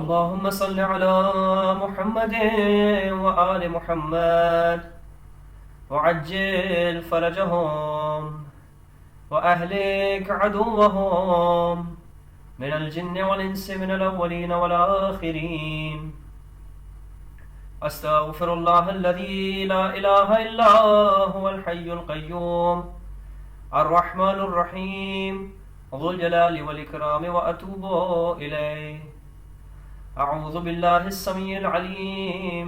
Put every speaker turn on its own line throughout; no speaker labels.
اللهم صل على محمد وآل محمد وعجل فرجهم وأهلك عدوهم من الجن والإنس من الأولين والآخرين. أستغفر الله الذي لا إله إلا هو الحي القيوم الرحمن الرحيم ذو الجلال والإكرام وأتوب إليه. أعوذ بالله السميع العليم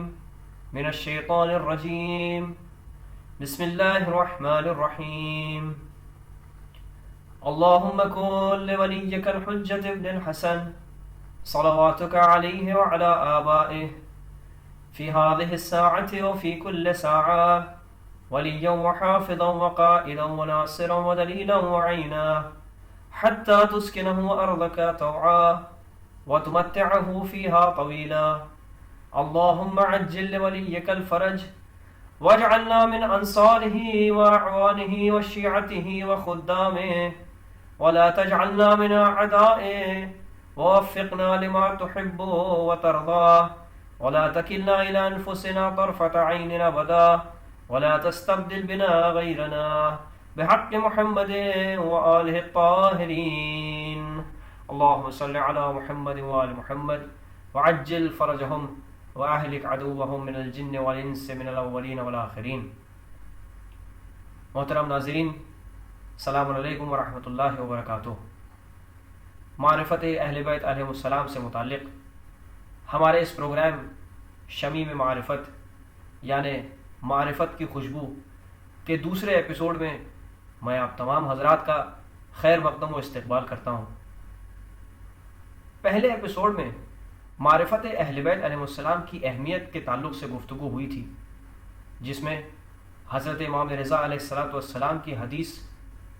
من الشيطان الرجيم. بسم الله الرحمن الرحيم. اللهم كن لوليك الحجة ابن الحسن صلواتك عليه وعلى آبائه في هذه الساعة وفي كل ساعة وليا وحافظا وقائدا وناصرا ودليلا وعينا حتى تسكنه أرضك طوعا وتمتعه فيها طويلا. اللهم عجل لوليك الفرج واجعلنا من أنصاره وأعوانه وشيعته وخدامه ولا تجعلنا من أعدائه ووفقنا لما تحب وترضى ولا تكلنا إلى أنفسنا طرفة عين أبدا ولا تستبدل بنا غيرنا بحق محمد وآله الطاهرين. اللهم صل على محمد وآل محمد وعجل فرجهم وأهلك عدوهم من الجن والإنس من الأولين والآخرين. محترم ناظرین، السلام علیکم ورحمۃ اللہ وبرکاتہ. معرفت اہل بیت علیہ السلام سے متعلق ہمارے اس پروگرام شمیم معرفت یعنی معرفت کی خوشبو کے دوسرے ایپیسوڈ میں میں آپ تمام حضرات کا خیر مقدم و استقبال کرتا ہوں. پہلے ایپیسوڈ میں معرفت اہل بیت علیہ السلام کی اہمیت کے تعلق سے گفتگو ہوئی تھی، جس میں حضرت امام رضا علیہ السلام کی حدیث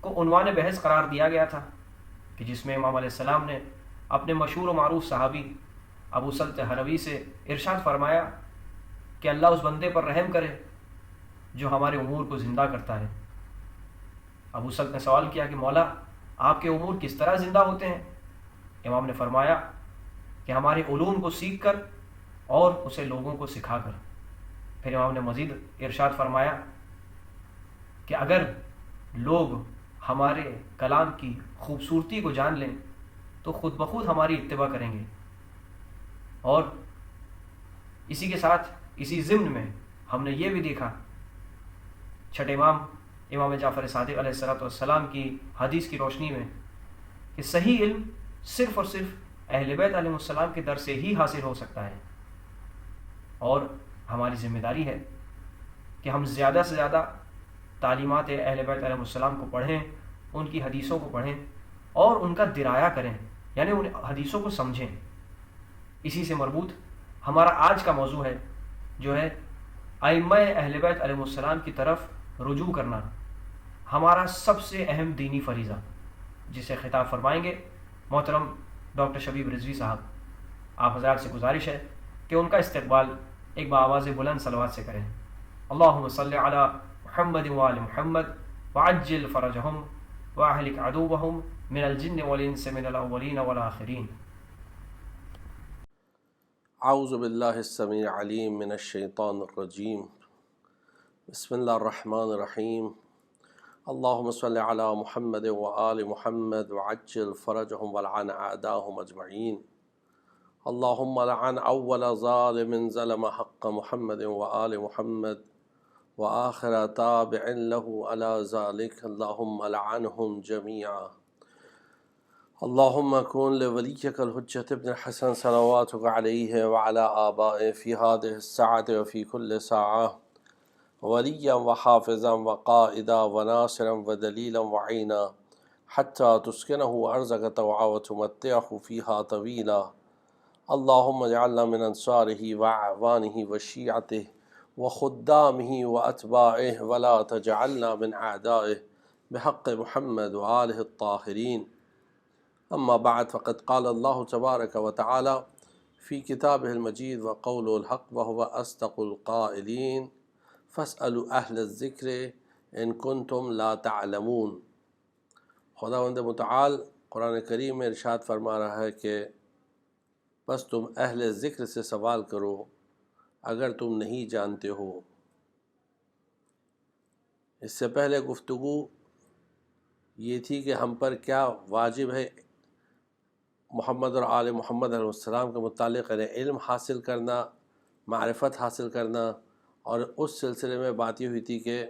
کو عنوان بحث قرار دیا گیا تھا، کہ جس میں امام علیہ السلام نے اپنے مشہور و معروف صحابی ابو سلط حروی سے ارشاد فرمایا کہ اللہ اس بندے پر رحم کرے جو ہمارے امور کو زندہ کرتا ہے. ابو سلط نے سوال کیا کہ مولا، آپ کے امور کس طرح زندہ ہوتے ہیں؟ امام نے فرمایا کہ ہمارے علوم کو سیکھ کر اور اسے لوگوں کو سکھا کر. پھر امام نے مزید ارشاد فرمایا کہ اگر لوگ ہمارے کلام کی خوبصورتی کو جان لیں تو خود بخود ہماری اتباع کریں گے. اور اسی کے ساتھ اسی ضمن میں ہم نے یہ بھی دیکھا چھٹے امام جعفر صادق علیہ السلام کی حدیث کی روشنی میں کہ صحیح علم صرف اور صرف اہل بیت علیہ السلام کے در سے ہی حاصل ہو سکتا ہے. اور ہماری ذمہ داری ہے کہ ہم زیادہ سے زیادہ تعلیمات اہل بیت علیہ السلام کو پڑھیں، ان کی حدیثوں کو پڑھیں اور ان کا درایا کریں، یعنی ان حدیثوں کو سمجھیں. اسی سے مربوط ہمارا آج کا موضوع ہے، جو ہے ائمہ اہل بیت علیہ السلام کی طرف رجوع کرنا، ہمارا سب سے اہم دینی فریضہ، جسے خطاب فرمائیں گے محترم ڈاکٹر شبیب رضوی صاحب. آپ حضرات سے گزارش ہے کہ ان کا استقبال ایک بآواز بلند صلوات سے کریں. اللہم صلی علی محمد وآل محمد وعجل فرجهم واہلک عدوهم من الجن والانس من الاولین والآخرین.
اعوذ باللہ السمیع العلیم من الشیطان الرجیم. بسم اللہ الرحمن الرحیم. اللہم صلی علی محمد وآل محمد وعجل فرجهم ولعن اعداهم اجمعین. اللہم لعن اول ظالم ظلم حق محمد وآل محمد وآخر تابع له على ذلك اللہم لعنهم جميعا. اللہم کن لولیک الحجة ابن الحسن صلواتک علیہ وعلى آبائه في هذه الساعة وفي كل ساعة وليا وحافظا وقائدا وناصرا ودليلا وعينا حتى تسكنه أرضك طوعا وتمتعه فيها طويلا. اللهم اجعلنا من أنصاره وأعوانه وشيعته وخدامه وأتباعه ولا تجعلنا من أعدائه بحق محمد وآله الطاهرين. أما بعد، فقد قال الله تبارك وتعالى في كتابه المجيد وقوله الحق وهو أصدق القائلين فاسألوا أهل الذكر إن كنتم لا تعلمون. خداوند متعال قرآن کریم میں ارشاد فرما رہا ہے کہ بس تم اہل ذکر سے سوال کرو اگر تم نہیں جانتے ہو۔ اس سے پہلے گفتگو یہ تھی کہ ہم پر کیا واجب ہے محمد اور آل محمد علیہ السلام کے متعلق، یعنی علم حاصل کرنا، معرفت حاصل کرنا، اور اس سلسلے میں بات یہ ہوئی تھی کہ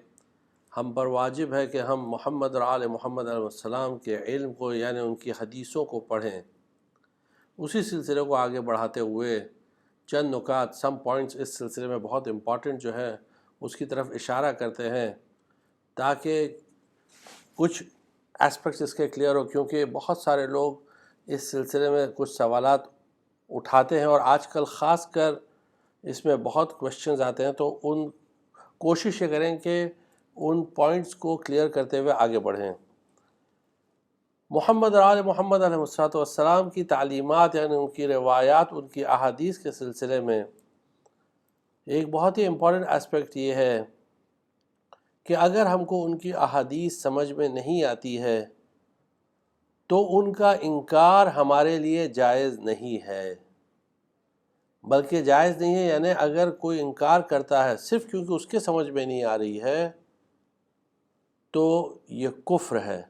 ہم پر واجب ہے کہ ہم محمد اور آل محمد علیہ السلام کے علم کو، یعنی ان کی حدیثوں کو پڑھیں۔ اسی سلسلے کو آگے بڑھاتے ہوئے چند نکات، سم پوائنٹس اس سلسلے میں بہت امپورٹنٹ جو ہے اس کی طرف اشارہ کرتے ہیں تاکہ کچھ اسپیکٹس اس کے کلیئر ہو، کیونکہ بہت سارے لوگ اس سلسلے میں کچھ سوالات اٹھاتے ہیں اور آج کل خاص کر اس میں بہت کوشچنز آتے ہیں، تو ان کوشش یہ کریں کہ ان پوائنٹس کو کلیئر کرتے ہوئے آگے بڑھیں۔ محمد اور آل محمد علیہ السلام کی تعلیمات، یعنی ان کی روایات، ان کی احادیث کے سلسلے میں ایک بہت ہی امپورٹنٹ اسپیکٹ یہ ہے کہ اگر ہم کو ان کی احادیث سمجھ میں نہیں آتی ہے تو ان کا انکار ہمارے لیے جائز نہیں ہے، بلکہ جائز نہیں ہے، یعنی اگر کوئی انکار کرتا ہے صرف کیونکہ اس کے سمجھ میں نہیں آ رہی ہے تو یہ کفر ہے۔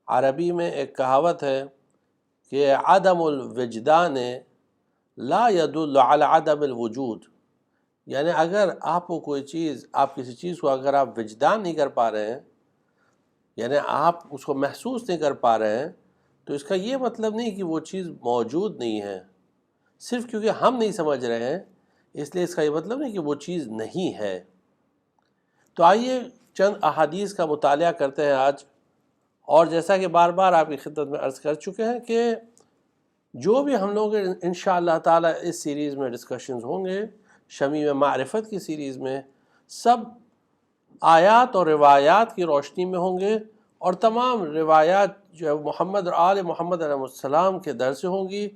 عربی میں ایک کہاوت ہے کہ عدم الوجدان لا يدل على عدم الوجود، یعنی اگر آپ کو کوئی چیز، آپ کسی چیز کو اگر آپ وجدان نہیں کر پا رہے ہیں، یعنی آپ اس کو محسوس نہیں کر پا رہے ہیں، تو اس کا یہ مطلب نہیں کہ وہ چیز موجود نہیں ہے۔ صرف کیونکہ ہم نہیں سمجھ رہے ہیں اس لیے اس کا یہ مطلب نہیں کہ وہ چیز نہیں ہے۔ تو آئیے چند احادیث کا مطالعہ کرتے ہیں آج، اور جیسا کہ بار بار آپ کی خدمت میں عرض کر چکے ہیں کہ جو بھی ہم لوگ انشاءاللہ تعالی اس سیریز میں ڈسکشنز ہوں گے، شمیم معرفت کی سیریز میں، سب آیات اور روایات کی روشنی میں ہوں گے، اور تمام روایات جو ہے محمد اور آل محمد علیہ السلام کے در سے ہوں گی۔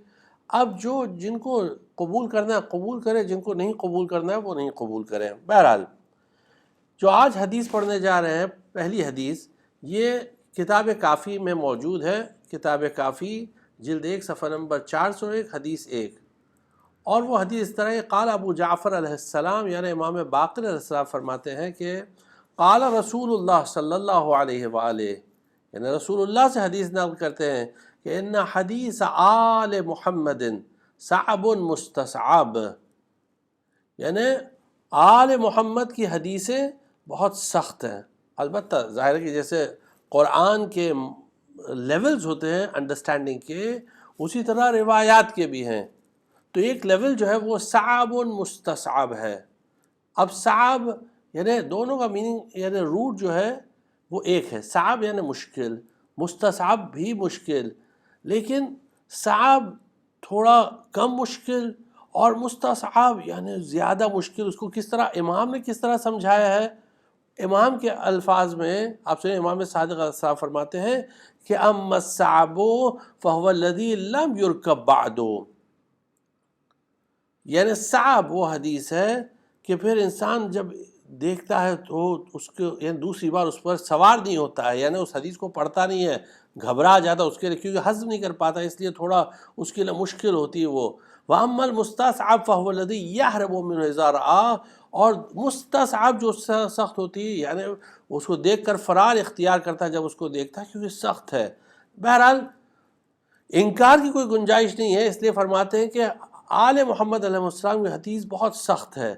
اب جن کو قبول کرنا ہے قبول کرے، جن کو نہیں قبول کرنا ہے وہ نہیں قبول کریں۔ بہرحال جو آج حدیث پڑھنے جا رہے ہیں، پہلی حدیث یہ کتاب کافی میں موجود ہے، کتاب کافی جلد 1 صفحہ نمبر 401 حدیث 1، اور وہ حدیث اس طرح ہے، قال ابو جعفر علیہ السلام، یعنی امام باقر علیہ السلام فرماتے ہیں کہ قال رسول اللہ صلی اللہ علیہ وآلہ، یعنی رسول اللہ سے حدیث نقل کرتے ہیں کہ ان حدیث آل محمد صعب مستصعب، یعنی آل محمد کی حدیثیں بہت سخت ہیں۔ البتہ ظاہر ہے کہ جیسے قرآن کے لیولز ہوتے ہیں انڈرسٹینڈنگ کے، اسی طرح روایات کے بھی ہیں، تو ایک لیول جو ہے وہ صعب مستصعب ہے۔ اب صعب یعنی دونوں کا میننگ، یعنی روٹ جو ہے وہ ایک ہے، صعب یعنی مشکل، مستصعب بھی مشکل، لیکن صعب تھوڑا کم مشکل اور مستصعب یعنی زیادہ مشکل۔ اس کو کس طرح امام نے کس طرح سمجھایا ہے؟ امام کے الفاظ میں آپ سے امام صادق علیہ السلام فرماتے ہیں کہ اما الصعب فهو الذي لم يركب بعد، یعنی صعب وہ حدیث ہے کہ پھر انسان جب دیکھتا ہے تو اس کو یعنی دوسری بار اس پر سوار نہیں ہوتا ہے، یعنی اس حدیث کو پڑھتا نہیں ہے، گھبرا جاتا اس کے لیے، کیونکہ ہضم نہیں کر پاتا، اس لیے تھوڑا اس کے لیے مشکل ہوتی ہے وہ۔ وَأَمَّا الْمُسْتَصْعَبُ فَهُوَ الَّذِي يَهْرَبُ مِنْهُ إِذَا رَآهُ، اور مستصعب جو سخت ہوتی ہے یعنی اس کو دیکھ کر فرار اختیار کرتا ہے جب اس کو دیکھتا ہے کیونکہ سخت ہے۔ بہرحال انکار کی کوئی گنجائش نہیں ہے، اس لیے فرماتے ہیں کہ آل محمد علیہ السلام کی حدیث بہت سخت ہے۔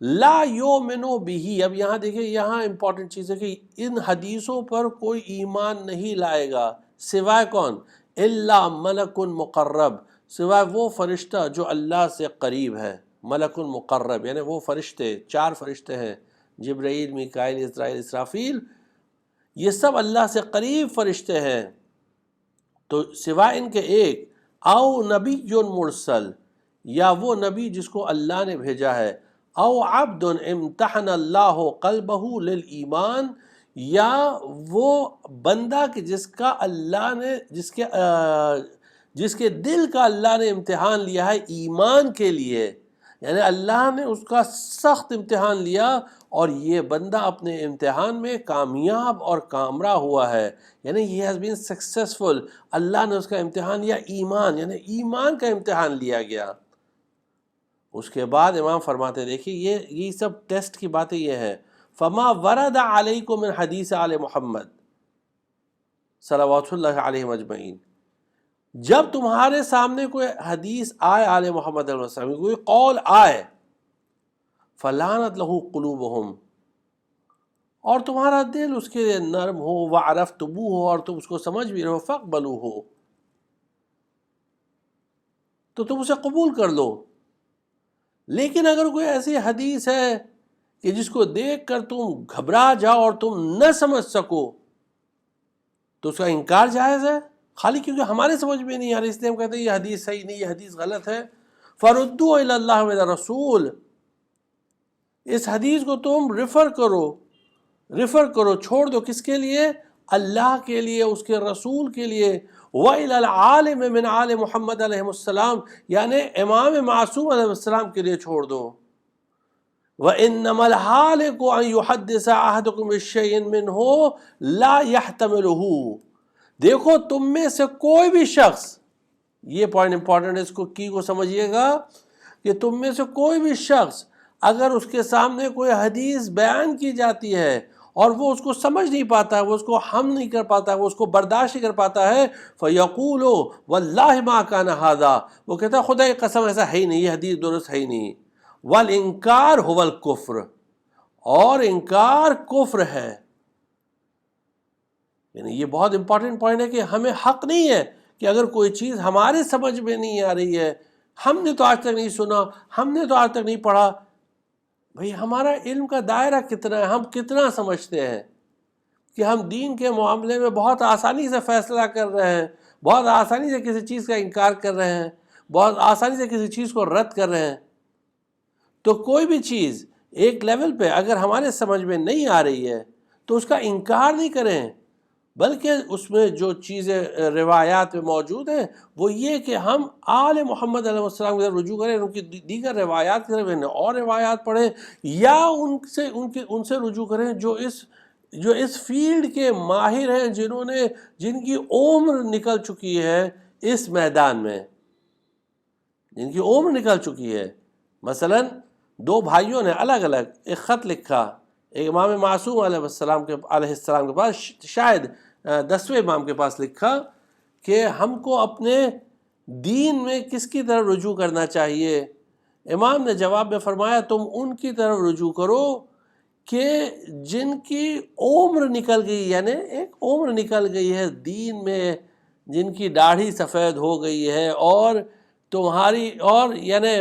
لا یؤمن بہ، اب یہاں دیکھیں، یہاں امپورٹنٹ چیز ہے کہ ان حدیثوں پر کوئی ایمان نہیں لائے گا سوائے کون؟ الا ملک مقرب، سوائے وہ فرشتہ جو اللہ سے قریب ہے۔ ملک مقرب یعنی وہ فرشتے، 4 فرشتے ہیں، جبرائیل، میکائیل، اسرائیل، اسرافیل، یہ سب اللہ سے قریب فرشتے ہیں، تو سوائے ان کے ایک، او نبی مرسل، یا وہ نبی جس کو اللہ نے بھیجا ہے، او عبد امتحن اللہ قلبہ للایمان، یا وہ بندہ کہ جس کا اللہ نے جس کے دل کا اللہ نے امتحان لیا ہے ایمان کے لیے، یعنی اللہ نے اس کا سخت امتحان لیا اور یہ بندہ اپنے امتحان میں کامیاب اور کامرہ ہوا ہے، یعنی یہ ہیز بین سکسیسفل. اللہ نے اس کا امتحان لیا ایمان، یعنی ایمان کا امتحان لیا گیا. اس کے بعد امام فرماتے دیکھیے یہ سب ٹیسٹ کی باتیں یہ ہیں. فما ورد علیکم من حدیث آل محمد صلوات اللہ علیہ اجمعین، جب تمہارے سامنے کوئی حدیث آئے آل محمد علیہ السلام، کوئی قول آئے، فلانت لہو قلوبہم، اور تمہارا دل اس کے لیے نرم ہو، وعرفتموہ ہو، اور تم اس کو سمجھ بھی رہو، فاقبلوہ، تو تم اسے قبول کر لو. لیکن اگر کوئی ایسی حدیث ہے کہ جس کو دیکھ کر تم گھبرا جاؤ اور تم نہ سمجھ سکو، تو اس کا انکار جائز ہے، خالی کیونکہ ہمارے سمجھ میں نہیں آ رہی اس لیے ہم کہتے ہیں یہ حدیث صحیح نہیں، یہ حدیث غلط ہے. فردوا الی اللہ و رسول، اس حدیث کو تم ریفر کرو، چھوڑ دو، کس کے لیے؟ اللہ کے لیے، اس کے رسول کے لیے. وَإِلَى الْعَالِمِ مِنْ آلِ محمد علیہ السلام، یعنی امام معصوم علیہ السلام کے لیے چھوڑ دو. وَإِنَّمَا الْحَالِقُ أَنْ يُحَدِّثَ أَحَدُكُمْ بِشَيْءٍ مِّنْهُ لَا يَحْتَمِلُهُ. دیکھو تم میں سے کوئی بھی شخص، یہ پوائنٹ امپورٹنٹ ہے، اس کو کی کو سمجھیے گا، کہ تم میں سے کوئی بھی شخص اگر اس کے سامنے کوئی حدیث بیان کی جاتی ہے اور وہ اس کو سمجھ نہیں پاتا ہے، وہ اس کو ہم نہیں کر پاتا ہے، وہ اس کو برداشت نہیں کر پاتا ہے، فَيَقُولُ وَاللَّهِ مَا كَانَ هَذَا، وہ کہتا ہے خدا کی قسم ایسا ہے ہی نہیں، یہ حدیث درست ہے ہی نہیں. وَالْإِنْكَارُ هُوَ الْكُفْرُ، اور انکار کفر ہے. یعنی یہ بہت امپورٹنٹ پوائنٹ ہے کہ ہمیں حق نہیں ہے کہ اگر کوئی چیز ہمارے سمجھ میں نہیں آ رہی ہے، ہم نے تو آج تک نہیں سنا، ہم نے تو آج تک نہیں پڑھا. بھئی ہمارا علم کا دائرہ کتنا ہے، ہم کتنا سمجھتے ہیں کہ ہم دین کے معاملے میں بہت آسانی سے فیصلہ کر رہے ہیں، بہت آسانی سے کسی چیز کا انکار کر رہے ہیں، بہت آسانی سے کسی چیز کو رد کر رہے ہیں. تو کوئی بھی چیز ایک لیول پہ اگر ہمارے سمجھ میں نہیں آ رہی ہے تو اس کا انکار نہیں کریں، بلکہ اس میں جو چیزیں روایات میں موجود ہیں وہ یہ کہ ہم آل محمد علیہ السلام کی طرف رجوع کریں، ان کی دیگر روایات کی طرف اور روایات پڑھیں، یا ان سے رجوع کریں جو اس فیلڈ کے ماہر ہیں، جن کی عمر نکل چکی ہے اس میدان میں، جن کی عمر نکل چکی ہے. مثلا دو بھائیوں نے الگ الگ ایک خط لکھا، ایک امام معصوم علیہ السلام کے پاس، شاید 10ویں امام کے پاس لکھا کہ ہم کو اپنے دین میں کس کی طرف رجوع کرنا چاہیے. امام نے جواب میں فرمایا تم ان کی طرف رجوع کرو کہ جن کی عمر نکل گئی، یعنی ایک عمر نکل گئی ہے دین میں، جن کی داڑھی سفید ہو گئی ہے، اور تمہاری اور یعنی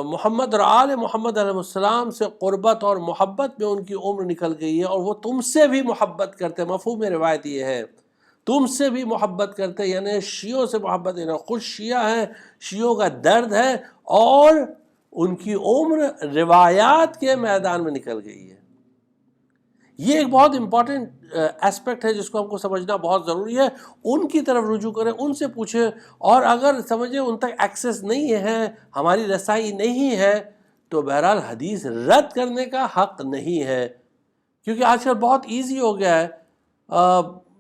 محمد اور آل محمد علیہ السلام سے قربت اور محبت میں ان کی عمر نکل گئی ہے، اور وہ تم سے بھی محبت کرتے. مفہوم روایت یہ ہے تم سے بھی محبت کرتے، یعنی شیعوں سے محبت، یعنی خود شیعہ ہیں، شیعوں کا درد ہے، اور ان کی عمر روایات کے میدان میں نکل گئی ہے. یہ ایک بہت امپورٹنٹ ایسپیکٹ ہے جس کو ہم کو سمجھنا بہت ضروری ہے. ان کی طرف رجوع کریں، ان سے پوچھیں، اور اگر سمجھیں ان تک ایکسیس نہیں ہے، ہماری رسائی نہیں ہے، تو بہرحال حدیث رد کرنے کا حق نہیں ہے. کیونکہ آج کل بہت ایزی ہو گیا ہے،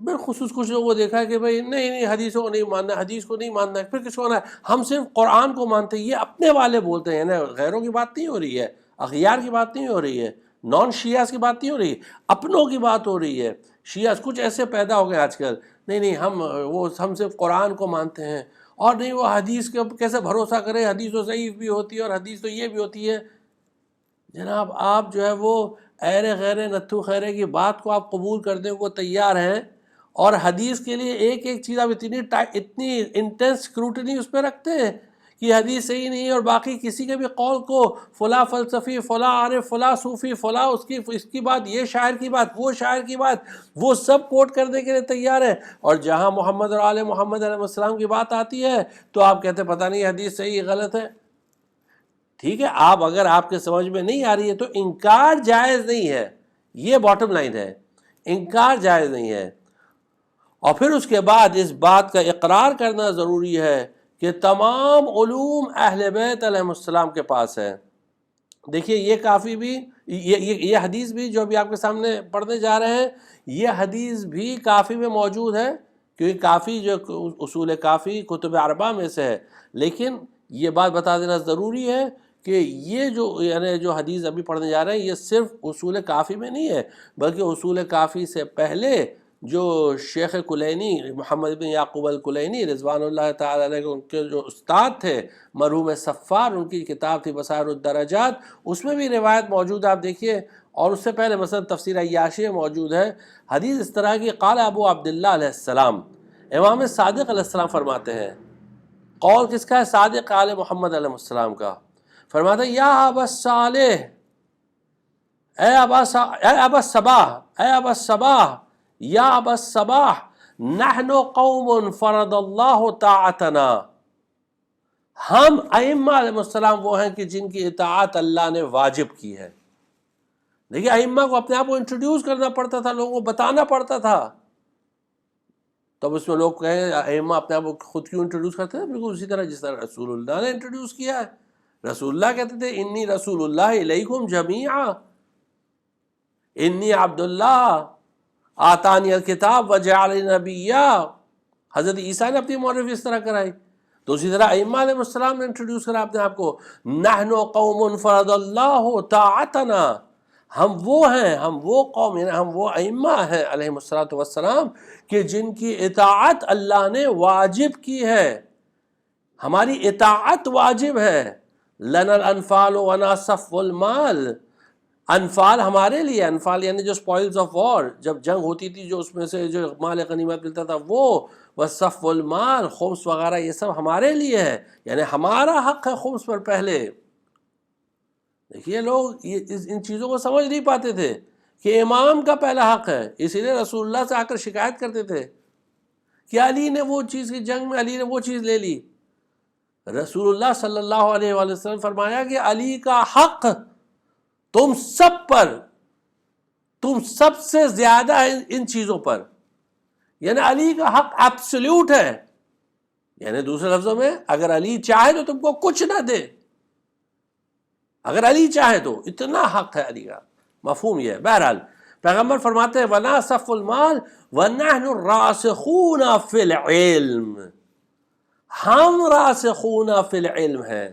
بالخصوص کچھ لوگوں کو دیکھا ہے کہ بھئی نہیں حدیثوں کو نہیں ماننا، حدیث کو نہیں ماننا ہے، پھر کس کو ماننا ہے؟ ہم صرف قرآن کو مانتے ہیں. یہ اپنے والے بولتے ہیں، یعنی غیروں کی بات نہیں ہو رہی ہے، اغیار کی بات نہیں ہو رہی ہے، نان شیعہ کی بات نہیں ہو رہی ہے، اپنوں کی بات ہو رہی ہے. شیعہ کچھ ایسے پیدا ہو گئے آج کل، نہیں ہم صرف قرآن کو مانتے ہیں، اور نہیں وہ حدیث کے کیسے بھروسہ کرے، حدیث تو ضعیف بھی ہوتی ہے اور حدیث تو یہ بھی ہوتی ہے. جناب آپ جو ہے وہ ایرے غیرے نتھو خیرے کی بات کو آپ قبول کرنے کو تیار ہیں، اور حدیث کے لیے ایک ایک چیز آپ اتنی انٹینس اسکروٹنی اس پہ رکھتے ہیں کہ حدیث صحیح نہیں ہے، اور باقی کسی کے بھی قول کو فلاں فلسفی، فلاں عارف، فلاں صوفی، فلاں اس کی بات، یہ شاعر کی بات، وہ شاعر کی بات، وہ سب کوٹ کرنے کے لیے تیار ہے. اور جہاں محمد اور آل محمد علیہ السلام کی بات آتی ہے تو آپ کہتے ہیں پتہ نہیں حدیث صحیح غلط ہے. ٹھیک ہے، اگر آپ کے سمجھ میں نہیں آ رہی ہے تو انکار جائز نہیں ہے، یہ باٹم لائن ہے، انکار جائز نہیں ہے. اور پھر اس کے بعد اس بات کا اقرار کرنا ضروری ہے کہ تمام علوم اہل بیت علیہ السلام کے پاس ہے. دیکھیے یہ کافی بھی یہ حدیث بھی جو ابھی آپ کے سامنے پڑھنے جا رہے ہیں، یہ حدیث بھی کافی میں موجود ہے، کیونکہ کافی جو اصول کافی کتب اربعہ میں سے ہے۔ لیکن یہ بات بتا دینا ضروری ہے کہ یہ جو حدیث ابھی پڑھنے جا رہے ہیں، یہ صرف اصول کافی میں نہیں ہے، بلکہ اصول کافی سے پہلے جو شیخ کلینی محمد بن یعقوب الکلینی رضوان اللہ تعالی علیہ، ان کے جو استاد تھے مرحوم صفار، ان کی کتاب تھی بصائر الدرجات، اس میں بھی روایت موجود ہے، آپ دیکھیے۔ اور اس سے پہلے مثلا تفسیر عیاشی میں موجود ہے حدیث اس طرح کی، قال ابو عبداللہ علیہ السلام، امام صادق علیہ السلام فرماتے ہیں، قول کس کا ہے؟ صادق آل محمد علیہ السلام کا۔ فرماتے ہیں یا ابا صالح، اے ابا صباح، اے ابا صباح، یا ابا صباح، نحن قوم فرض اللہ طاعتنا، ہم ائمہ علیہ السلام وہ ہیں کہ جن کی اطاعت اللہ نے واجب کی ہے۔ دیکھیے ائمہ کو اپنے آپ کو انٹروڈیوس کرنا پڑتا تھا، لوگوں کو بتانا پڑتا تھا، تب اس میں لوگ کہیں ائمہ اپنے آپ کو خود کیوں انٹروڈیوس کرتے ہیں؟ بالکل اسی طرح جس طرح رسول اللہ نے انٹروڈیوس کیا ہے۔ رسول اللہ کہتے تھے انی رسول اللہ الیکم جمیعا، انی عبداللہ آتانی الکتاب وجعلنی نبیا۔ حضرت عیسیٰ نے اپنی معرفی اس طرح کرائی، تو اسی طرح ائمہ علیہ السلام نے انٹروڈیوس کرا اپنے آپ کو، نحن قوم فرض اللہ طاعتنا، ہم وہ ہیں، ہم وہ قوم، یعنی ہم وہ ائمہ ہیں علیہ السلام کہ جن کی اطاعت اللہ نے واجب کی ہے، ہماری اطاعت واجب ہے۔ لنا الانفال ونا صف المال، انفال ہمارے لیے، انفال یعنی جو سپوائلز آف وار، جب جنگ ہوتی تھی جو اس میں سے جو مال غنیمت ملتا تھا وہ، وصف المال، خمس وغیرہ، یہ سب ہمارے لیے ہے، یعنی ہمارا حق ہے خمس پر پہلے۔ دیکھیے لوگ ان چیزوں کو سمجھ نہیں پاتے تھے کہ امام کا پہلا حق ہے، اسی لیے رسول اللہ سے آ کر شکایت کرتے تھے کہ علی نے وہ چیز کی جنگ میں علی نے وہ چیز لے لی۔ رسول اللہ صلی اللہ علیہ وآلہ وسلم فرمایا کہ علی کا حق تم سب پر، تم سب سے زیادہ ہے ان چیزوں پر، یعنی علی کا حق ایبسلیوٹ ہے، یعنی دوسرے لفظوں میں اگر علی چاہے تو تم کو کچھ نہ دے، اگر علی چاہے تو، اتنا حق ہے علی کا، مفہوم یہ ہے۔ بہرحال پیغمبر فرماتے ہیں وَلَا صَفُّ الْمَالِ وَنَحْنُ الرَّاسِخُونَ فِي الْعِلْمِ، ہم راسخون فی العلم ہیں۔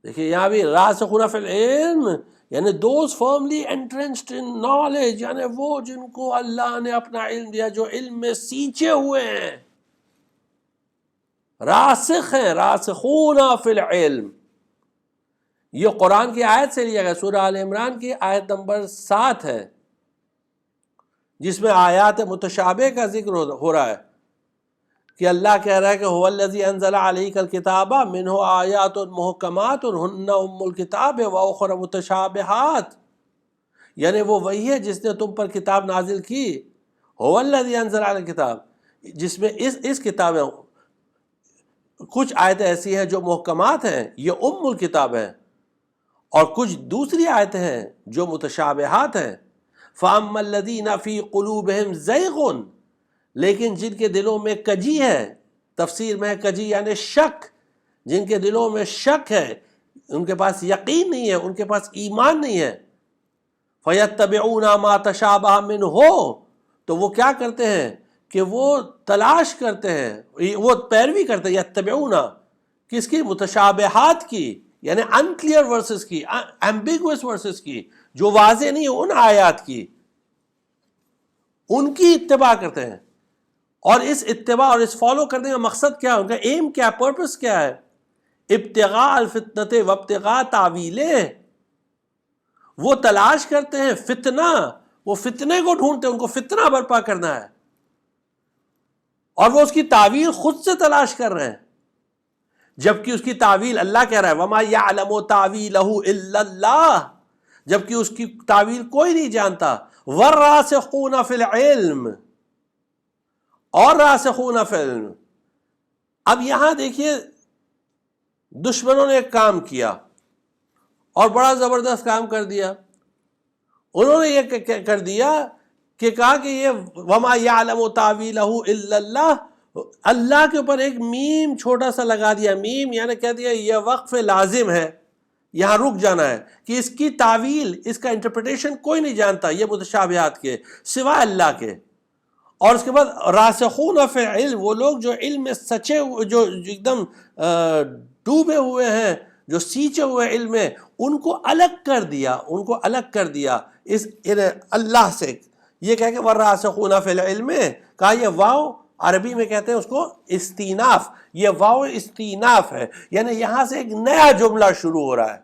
دیکھیے یہاں بھی راسخون فی العلم یعنی دوز فرملی انٹرنسڈ ان نالج، یعنی وہ جن کو اللہ نے اپنا علم دیا، جو علم میں سینچے ہوئے ہیں، راسخ ہیں، راسخون فی العلم۔ یہ قرآن کی آیت سے لیا گیا، سورہ آل عمران کی آیت نمبر 7 ہے، جس میں آیات متشابہ کا ذکر ہو رہا ہے کہ اللہ کہہ رہا ہے کہ هو الذی انزل علیک الکتاب منہ آیات محکمات ہن ام الکتاب واخر متشابہات، یعنی وہ وہی ہے جس نے تم پر کتاب نازل کی، هو الذی انزل علیک الکتاب، جس میں اس کتاب میں کچھ آیتیں ایسی ہیں جو محکمات ہیں، یہ ام الکتاب ہیں، اور کچھ دوسری آیتیں ہیں جو متشابہات ہیں۔ فَأَمَّا الَّذِينَ فِي قُلُوبِهِمْ زَيْغٌ، لیکن جن کے دلوں میں کجی ہے، تفسیر میں کجی یعنی شک، جن کے دلوں میں شک ہے، ان کے پاس یقین نہیں ہے، ان کے پاس ایمان نہیں ہے، فَيَتَّبِعُونَ مَا تَشَابَهَ مِنْهُ، تو وہ کیا کرتے ہیں کہ وہ تلاش کرتے ہیں، وہ پیروی کرتے ہیں، یتبعون کس کی؟ متشابہات کی، یعنی انکلیئر ورسز کی، ایمبیگوس ورسز کی، جو واضح نہیں ہے، ان آیات کی، ان کی اتباع کرتے ہیں۔ اور اس اتباع اور اس فالو کرنے کا مقصد کیا ہے، ان کا ایم کیا، پرپس کیا ہے؟ ابتغاء الفتنۃ وابتغاء تعویلہ، وہ تلاش کرتے ہیں فتنہ، وہ فتنے کو ڈھونڈتے ہیں، ان کو فتنہ برپا کرنا ہے، اور وہ اس کی تعویل خود سے تلاش کر رہے ہیں، جبکہ اس کی تعویل اللہ کہہ رہا ہے وَمَا يَعْلَمُ تَعْوِيلَهُ إِلَّا اللَّهُ، جبکہ اس کی تعویل کوئی نہیں جانتا۔ وَالرَّاسِخُونَ فِي الْعِلْمِ، اور راسخون فی العلم۔ اب یہاں دیکھیے دشمنوں نے ایک کام کیا اور بڑا زبردست کام کر دیا، انہوں نے یہ کر دیا کہ کہا کہ یہ وَمَا يَعْلَمُ تَعْوِيلَهُ إِلَّا اللَّهُ، اللہ کے اوپر ایک میم چھوٹا سا لگا دیا، میم یعنی کہہ دیا یہ وقف لازم ہے، یہاں رک جانا ہے کہ اس کی تعویل، اس کا انٹرپریٹیشن کوئی نہیں جانتا یہ متشابہات کے سوائے اللہ کے. اور اس کے بعد راسخون فی العلم، وہ لوگ جو علم میں سچے ہوئے، جو ایک دم ڈوبے ہوئے ہیں، جو سیچے ہوئے علم میں، ان کو الگ کر دیا، ان کو الگ کر دیا اس اللہ سے. یہ کہہ کہ والراسخون فی العلم، کہا یہ واو عربی میں کہتے ہیں اس کو استیناف، یہ واو استیناف ہے، یعنی یہاں سے ایک نیا جملہ شروع ہو رہا ہے،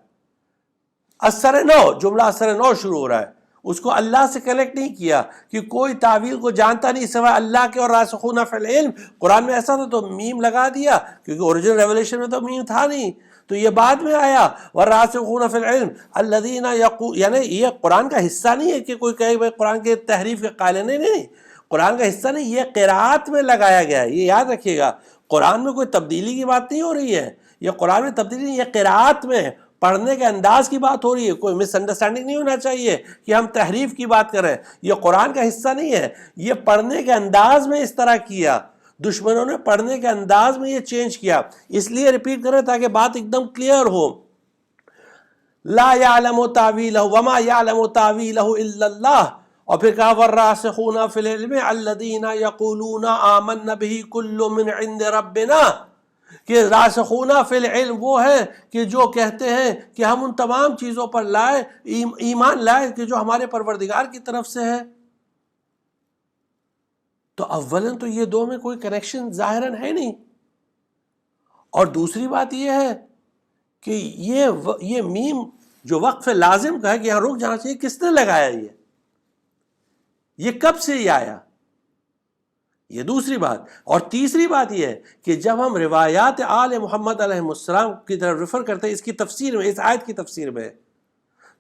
اثر نو، جملہ اثر نو شروع ہو رہا ہے. اس کو اللہ سے کنیکٹ نہیں کیا کہ کوئی تعویل کو جانتا نہیں سوائے اللہ کے اور راسخون فی العلم. قرآن میں ایسا تھا تو میم لگا دیا، کیونکہ اوریجنل ریولیشن میں تو میم تھا نہیں، تو یہ بعد میں آیا والراسخون فی العلم الذین یقولون، یعنی یہ قرآن کا حصہ نہیں ہے کہ کوئی کہے بھائی قرآن کے تحریف کے قائل. نہیں، قرآن کا حصہ نہیں، یہ قراءت میں لگایا گیا ہے. یہ یاد رکھیے گا، قرآن میں کوئی تبدیلی کی بات نہیں ہو رہی ہے، یہ قرآن میں تبدیلی نہیں، یہ قراءت میں پڑھنے کے انداز کی بات ہو رہی ہے. کوئی مس انڈرسٹینڈنگ نہیں ہونا چاہیے کہ ہم تحریف کی بات کریں. یہ قرآن کا حصہ نہیں ہے، یہ پڑھنے کے انداز میں اس طرح کیا، دشمنوں نے پڑھنے کے انداز میں یہ چینج کیا. اس لیے ریپیٹ کریں تاکہ بات ایک دم کلیئر ہو. لا یعلم تاویلہ وما یعلم تاویلہ الا اللہ، اور پھر کہا والراسخون فی العلم الذین یقولون آمنا بہ کل من عند ربنا، کہ راسخون فی العلم وہ ہے کہ جو کہتے ہیں کہ ہم ان تمام چیزوں پر لائے ایمان لائے کہ جو ہمارے پروردگار کی طرف سے ہے. تو اولاً تو یہ دو میں کوئی کنیکشن ظاہراً ہے نہیں، اور دوسری بات یہ ہے کہ یہ میم جو وقف لازم کا ہے کہ یہاں رک جانا چاہیے، کس نے لگایا یہ کب سے یہ آیا؟ یہ دوسری بات. اور تیسری بات یہ ہے کہ جب ہم روایات آل محمد علیہ السلام کی طرف ریفر کرتے ہیں اس کی تفسیر میں، اس آیت کی تفسیر میں،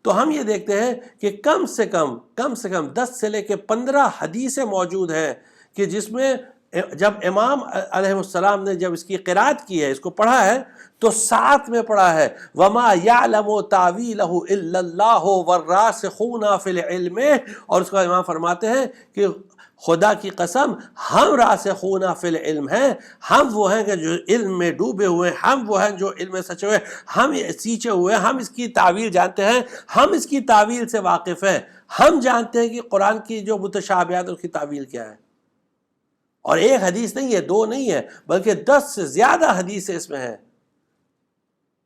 تو ہم یہ دیکھتے ہیں کہ کم سے کم 10 سے لے کے 15 حدیثیں موجود ہیں کہ جس میں جب امام علیہ السلام نے جب اس کی قرات کی ہے، اس کو پڑھا ہے، تو ساتھ میں پڑھا ہے وما یعلم تاویلہ الا اللہ والراسخون فی العلم، اور اس کا امام فرماتے ہیں کہ خدا کی قسم ہم راسخون فی العلم ہیں، ہم وہ ہیں کہ جو علم میں ڈوبے ہوئے، ہم وہ ہیں جو علم میں سچے ہوئے، ہم سیچے ہوئے، ہم اس کی تعویل جانتے ہیں، ہم اس کی تعویل سے واقف ہیں، ہم جانتے ہیں کہ قرآن کی جو متشابہات اس کی تعویل کیا ہے. اور ایک حدیث نہیں ہے، 2 نہیں ہے، بلکہ 10 سے زیادہ حدیثیں اس میں ہیں.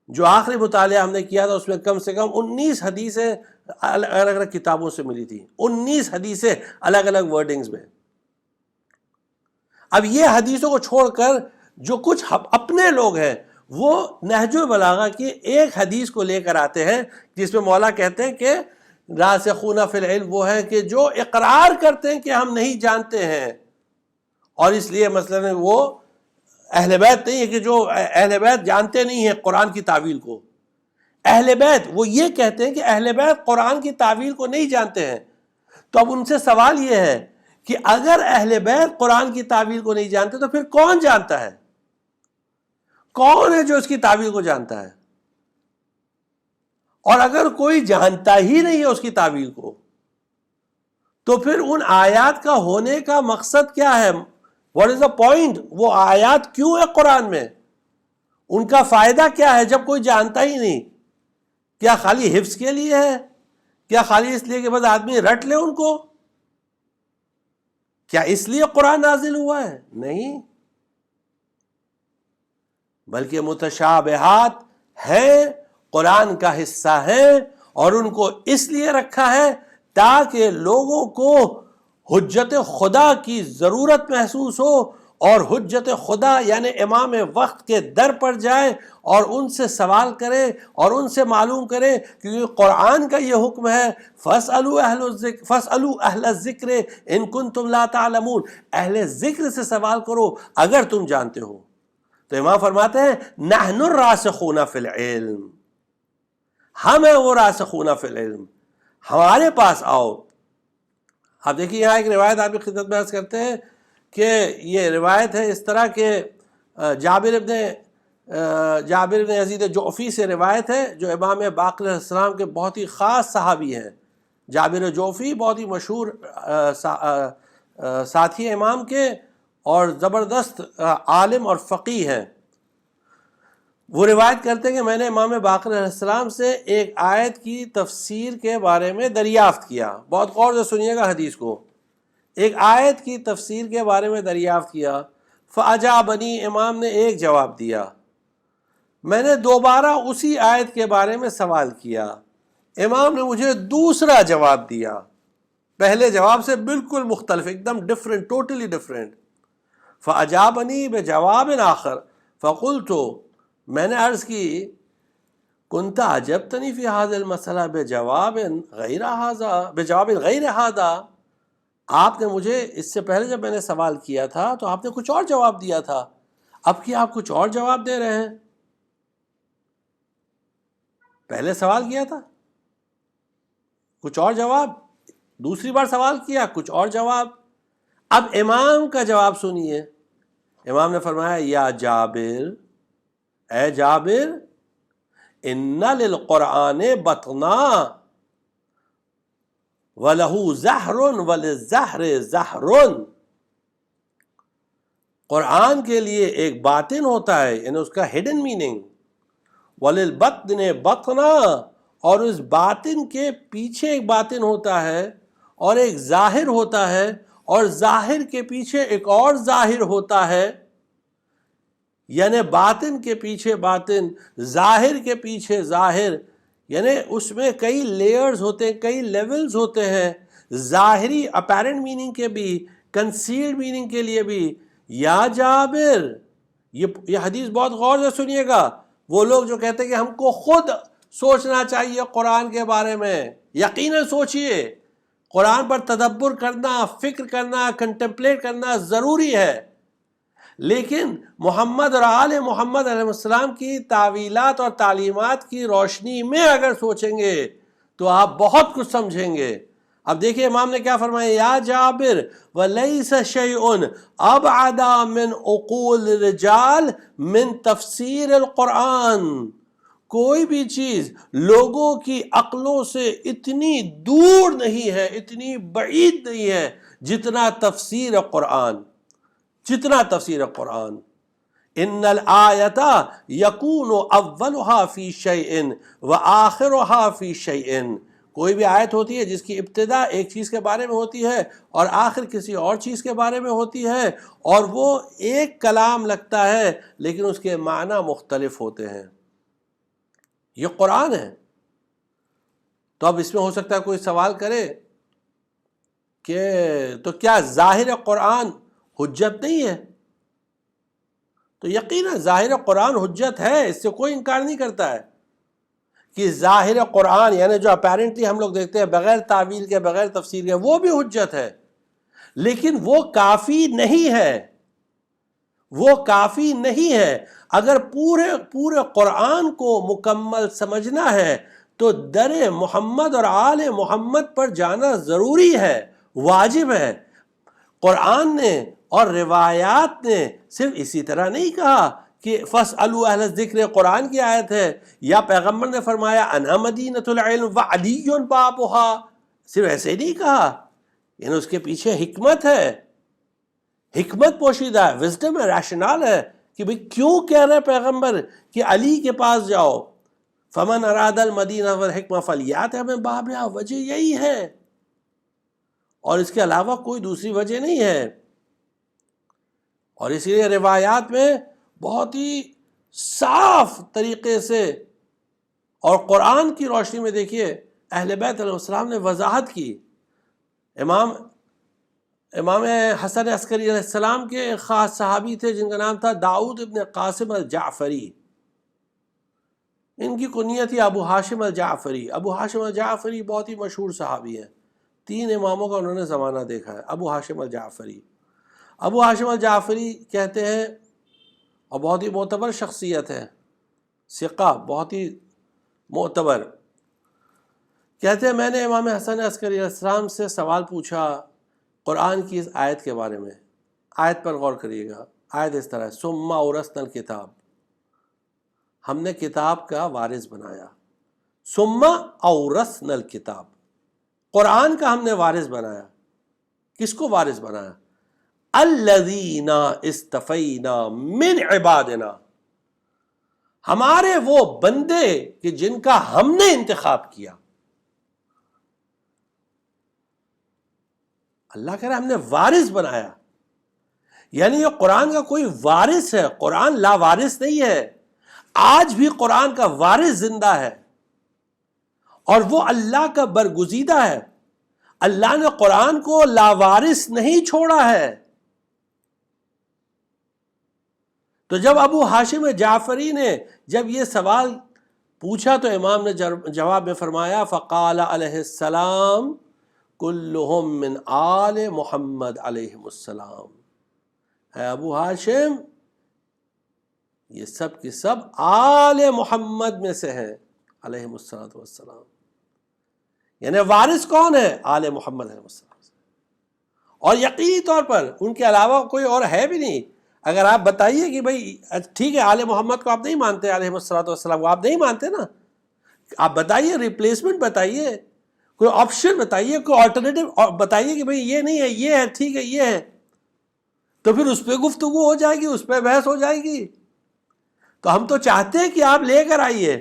جو آخری مطالعہ ہم نے کیا تھا اس میں کم سے کم 19 حدیثیں الگ الگ کتابوں سے ملی تھی، 19 حدیثیں الگ الگ ورڈنگز میں. اب یہ حدیثوں کو چھوڑ کر جو کچھ اپنے لوگ ہیں وہ نہج البلاغہ کی ایک حدیث کو لے کر آتے ہیں جس میں مولا کہتے ہیں کہ راسخون فی العلم وہ ہیں کہ جو اقرار کرتے ہیں کہ ہم نہیں جانتے ہیں، اور اس لیے مثلا وہ اہل بیت نہیں ہے کہ جو اہل بیت جانتے نہیں ہیں قرآن کی تعویل کو. اہل بیت وہ یہ کہتے ہیں کہ اہل بیت قرآن کی تعویل کو نہیں جانتے ہیں. تو اب ان سے سوال یہ ہے کہ اگر اہل بیت قرآن کی تعویل کو نہیں جانتے تو پھر کون جانتا ہے؟ کون ہے جو اس کی تعویل کو جانتا ہے؟ اور اگر کوئی جانتا ہی نہیں ہے اس کی تعویل کو، تو پھر ان آیات کا ہونے کا مقصد کیا ہے؟ What is the point؟ وہ آیات کیوں ہے قرآن میں؟ ان کا فائدہ کیا ہے جب کوئی جانتا ہی نہیں؟ کیا خالی حفظ کے لیے ہے؟ کیا خالی اس لیے کہ بس آدمی رٹ لے ان کو؟ کیا اس لیے قرآن نازل ہوا ہے؟ نہیں، بلکہ متشابہات ہیں، قرآن کا حصہ ہیں، اور ان کو اس لیے رکھا ہے تاکہ لوگوں کو حجت خدا کی ضرورت محسوس ہو، اور حجت خدا یعنی امام وقت کے در پر جائے اور ان سے سوال کرے اور ان سے معلوم کرے، کیونکہ قرآن کا یہ حکم ہے فَاسْأَلُوا أَهْلَ الذِّكْرِ إِن كُنتُمْ لَا تَعْلَمُونَ، اہل ذکر سے سوال کرو اگر تم جانتے ہو. تو امام فرماتے ہیں نحن الراسخون فی العلم، ہم ہیں وہ راسخون فی العلم، ہمارے پاس آؤ. آپ دیکھیے یہاں ایک روایت آپ کی خدمت میں عرض کرتے ہیں کہ یہ روایت ہے اس طرح کہ جابر بن یزید جعفی سے روایت ہے جو امام باقر علیہ السلام کے بہت ہی خاص صحابی ہیں. جابر جعفی بہت ہی مشہور ساتھی امام کے اور زبردست عالم اور فقیہ ہیں. وہ روایت کرتے ہیں کہ میں نے امام باقر علیہ السلام سے ایک آیت کی تفسیر کے بارے میں دریافت کیا. بہت غور سے سنیے گا حدیث کو. ایک آیت کی تفسیر کے بارے میں دریافت کیا. فَأَجَابَنِي، امام نے ایک جواب دیا. میں نے دوبارہ اسی آیت کے بارے میں سوال کیا. امام نے مجھے دوسرا جواب دیا، پہلے جواب سے بالکل مختلف، ایک دم ڈفرینٹ، ٹوٹلی ڈفرینٹ. فَأَجَابَنِي بِجَوَابٍ آخر فَقُلْتُ، میں نے عرض کی، كُنْتَ عَجَبْتَنِي فِي هَذَا الْمَسْأَلَةِ بِجَوَابٍ غَيْرِ هَذَا، آپ نے مجھے اس سے پہلے جب میں نے سوال کیا تھا تو آپ نے کچھ اور جواب دیا تھا، اب کی آپ کچھ اور جواب دے رہے ہیں. پہلے سوال کیا تھا کچھ اور جواب، دوسری بار سوال کیا کچھ اور جواب. اب امام کا جواب سنیے. امام نے فرمایا، یا جابر، اے جابر، ان للقرآن بطنا وَلَهُ زَهْرٌ وَلِلزَّهْرِ زَهْرٌ، قرآن کے لیے ایک باطن ہوتا ہے، یعنی اس کا ہڈن میننگ، وَلِلْبَطْنِ بَطْنًا، اور اس باطن کے پیچھے ایک باطن ہوتا ہے، اور ایک ظاہر ہوتا ہے، اور ظاہر کے پیچھے ایک اور ظاہر ہوتا ہے. یعنی باطن کے پیچھے باطن، ظاہر کے پیچھے ظاہر، یعنی اس میں کئی لیئرز ہوتے ہیں، کئی لیولز ہوتے ہیں، ظاہری اپیرنٹ میننگ کے بھی، کنسیلڈ میننگ کے لیے بھی. یا جابر، یہ حدیث بہت غور سے سنیے گا. وہ لوگ جو کہتے ہیں کہ ہم کو خود سوچنا چاہیے قرآن کے بارے میں، یقیناً سوچئے، قرآن پر تدبر کرنا، فکر کرنا، کنٹمپلیٹ کرنا ضروری ہے، لیکن محمد اور آل محمد علیہ السلام کی تعویلات اور تعلیمات کی روشنی میں اگر سوچیں گے تو آپ بہت کچھ سمجھیں گے. اب دیکھیے امام نے کیا فرمایا، یا جابر وَلَيْسَ شَيْءٌ أَبْعَدَ مِنْ عُقُولِ الرِّجَالِ مِنْ تفسیر القرآن، کوئی بھی چیز لوگوں کی عقلوں سے اتنی دور نہیں ہے، اتنی بعید نہیں ہے جتنا تفسیر قرآن، جتنا تفسیر قرآن. ان الآیۃ یکون اولها فی شیء وآخرها فی شیء، کوئی بھی آیت ہوتی ہے جس کی ابتدا ایک چیز کے بارے میں ہوتی ہے اور آخر کسی اور چیز کے بارے میں ہوتی ہے، اور وہ ایک کلام لگتا ہے لیکن اس کے معنی مختلف ہوتے ہیں. یہ قرآن ہے. تو اب اس میں ہو سکتا ہے کوئی سوال کرے کہ تو کیا ظاہر قرآن حجت نہیں ہے؟ تو یقینا ظاہر قرآن حجت ہے، اس سے کوئی انکار نہیں کرتا ہے کہ ظاہر قرآن یعنی جو اپیرنٹلی ہم لوگ دیکھتے ہیں بغیر تعویل کے، بغیر تفسیر کے، وہ بھی حجت ہے، لیکن وہ کافی نہیں ہے، وہ کافی نہیں ہے. اگر پورے قرآن کو مکمل سمجھنا ہے تو در محمد اور آل محمد پر جانا ضروری ہے، واجب ہے. قرآن نے اور روایات نے صرف اسی طرح نہیں کہا کہ فَاسْأَلُوا أَهْلَ الذِّكْرِ، قرآن کی آیت ہے، یا پیغمبر نے فرمایا اَنَا مَدِينَةُ الْعِلْمِ وَعَلِيٌّ بَابُهَا، صرف ایسے ہی نہیں کہا، یعنی اس کے پیچھے حکمت ہے، حکمت پوشیدہ ہے، وزڈم ہے، ریشنال ہے کہ بھئی کیوں کہہ رہے پیغمبر کہ علی کے پاس جاؤ. فَمَنْ أَرَادَ الْمَدِينَةَ وَالْحِكْمَةَ فَلْيَأْتِ مِنْ بَابِهَا، وجہ یہی ہے اور اس کے علاوہ کوئی دوسری وجہ نہیں ہے. اور اسی لیے روایات میں بہت ہی صاف طریقے سے اور قرآن کی روشنی میں دیکھیے اہل بیت علیہ السلام نے وضاحت کی. امام حسن عسکری علیہ السلام کے ایک خاص صحابی تھے جن کا نام تھا داؤد ابن قاسم الجعفری، ان کی کنیت تھی ابو ہاشم الجعفری. ابو ہاشم الجعفری بہت ہی مشہور صحابی ہیں، 3 اماموں کا انہوں نے زمانہ دیکھا ہے. ابو ہاشم الجعفری، ابو ہاشم الجعفری کہتے ہیں، اور بہت ہی معتبر شخصیت ہے، ثقہ، بہت ہی معتبر، کہتے ہیں میں نے امام حسن عسکری علیہ السلام سے سوال پوچھا قرآن کی اس آیت کے بارے میں. آیت پر غور کریے گا، آیت اس طرح ہے، ثم اورثنا الکتاب، ہم نے کتاب کا وارث بنایا. ثم اورثنا الکتاب، قرآن کا ہم نے وارث بنایا. کس کو وارث بنایا؟ الذین اصطفینا من عبادنا، ہمارے وہ بندے کہ جن کا ہم نے انتخاب کیا. اللہ کہہ رہا ہے ہم نے وارث بنایا. یعنی یہ قرآن کا کوئی وارث ہے، قرآن لا وارث نہیں ہے. آج بھی قرآن کا وارث زندہ ہے اور وہ اللہ کا برگزیدہ ہے. اللہ نے قرآن کو لاوارث نہیں چھوڑا ہے. تو جب ابو ہاشم جعفری نے جب یہ سوال پوچھا تو امام نے جواب میں فرمایا فقال علیہ السلام کلہم من آل محمد علیہ السلام. اے ابو ہاشم، یہ سب کے سب آل محمد میں سے ہیں علیہ السلام. یعنی وارث کون ہے؟ آل محمد علیہ السلام. اور یقینی طور پر ان کے علاوہ کوئی اور ہے بھی نہیں. اگر آپ بتائیے کہ بھئی ٹھیک ہے آل محمد کو آپ نہیں مانتے، علیہ السلام کو آپ نہیں مانتے نا، آپ بتائیے ریپلیسمنٹ بتائیے، کوئی آپشن بتائیے، کوئی آلٹرنیٹو بتائیے کہ بھئی یہ نہیں ہے یہ ہے، ٹھیک ہے یہ ہے، تو پھر اس پہ گفتگو ہو جائے گی، اس پہ بحث ہو جائے گی. تو ہم تو چاہتے ہیں کہ آپ لے کر آئیے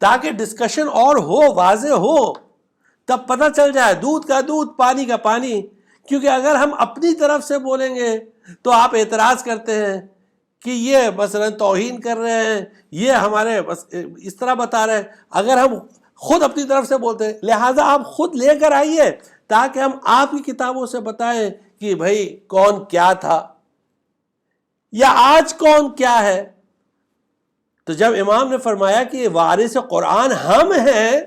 تاکہ ڈسکشن اور ہو، واضح ہو، تب پتہ چل جائے دودھ کا دودھ پانی کا پانی. کیونکہ اگر ہم اپنی طرف سے بولیں گے تو آپ اعتراض کرتے ہیں کہ یہ مثلا توہین کر رہے ہیں، یہ ہمارے بس اس طرح بتا رہے ہیں. اگر ہم خود اپنی طرف سے بولتے ہیں، لہٰذا آپ خود لے کر آئیے تاکہ ہم آپ کی کتابوں سے بتائیں کہ بھائی کون کیا تھا یا آج کون کیا ہے. تو جب امام نے فرمایا کہ وارث قرآن ہم ہیں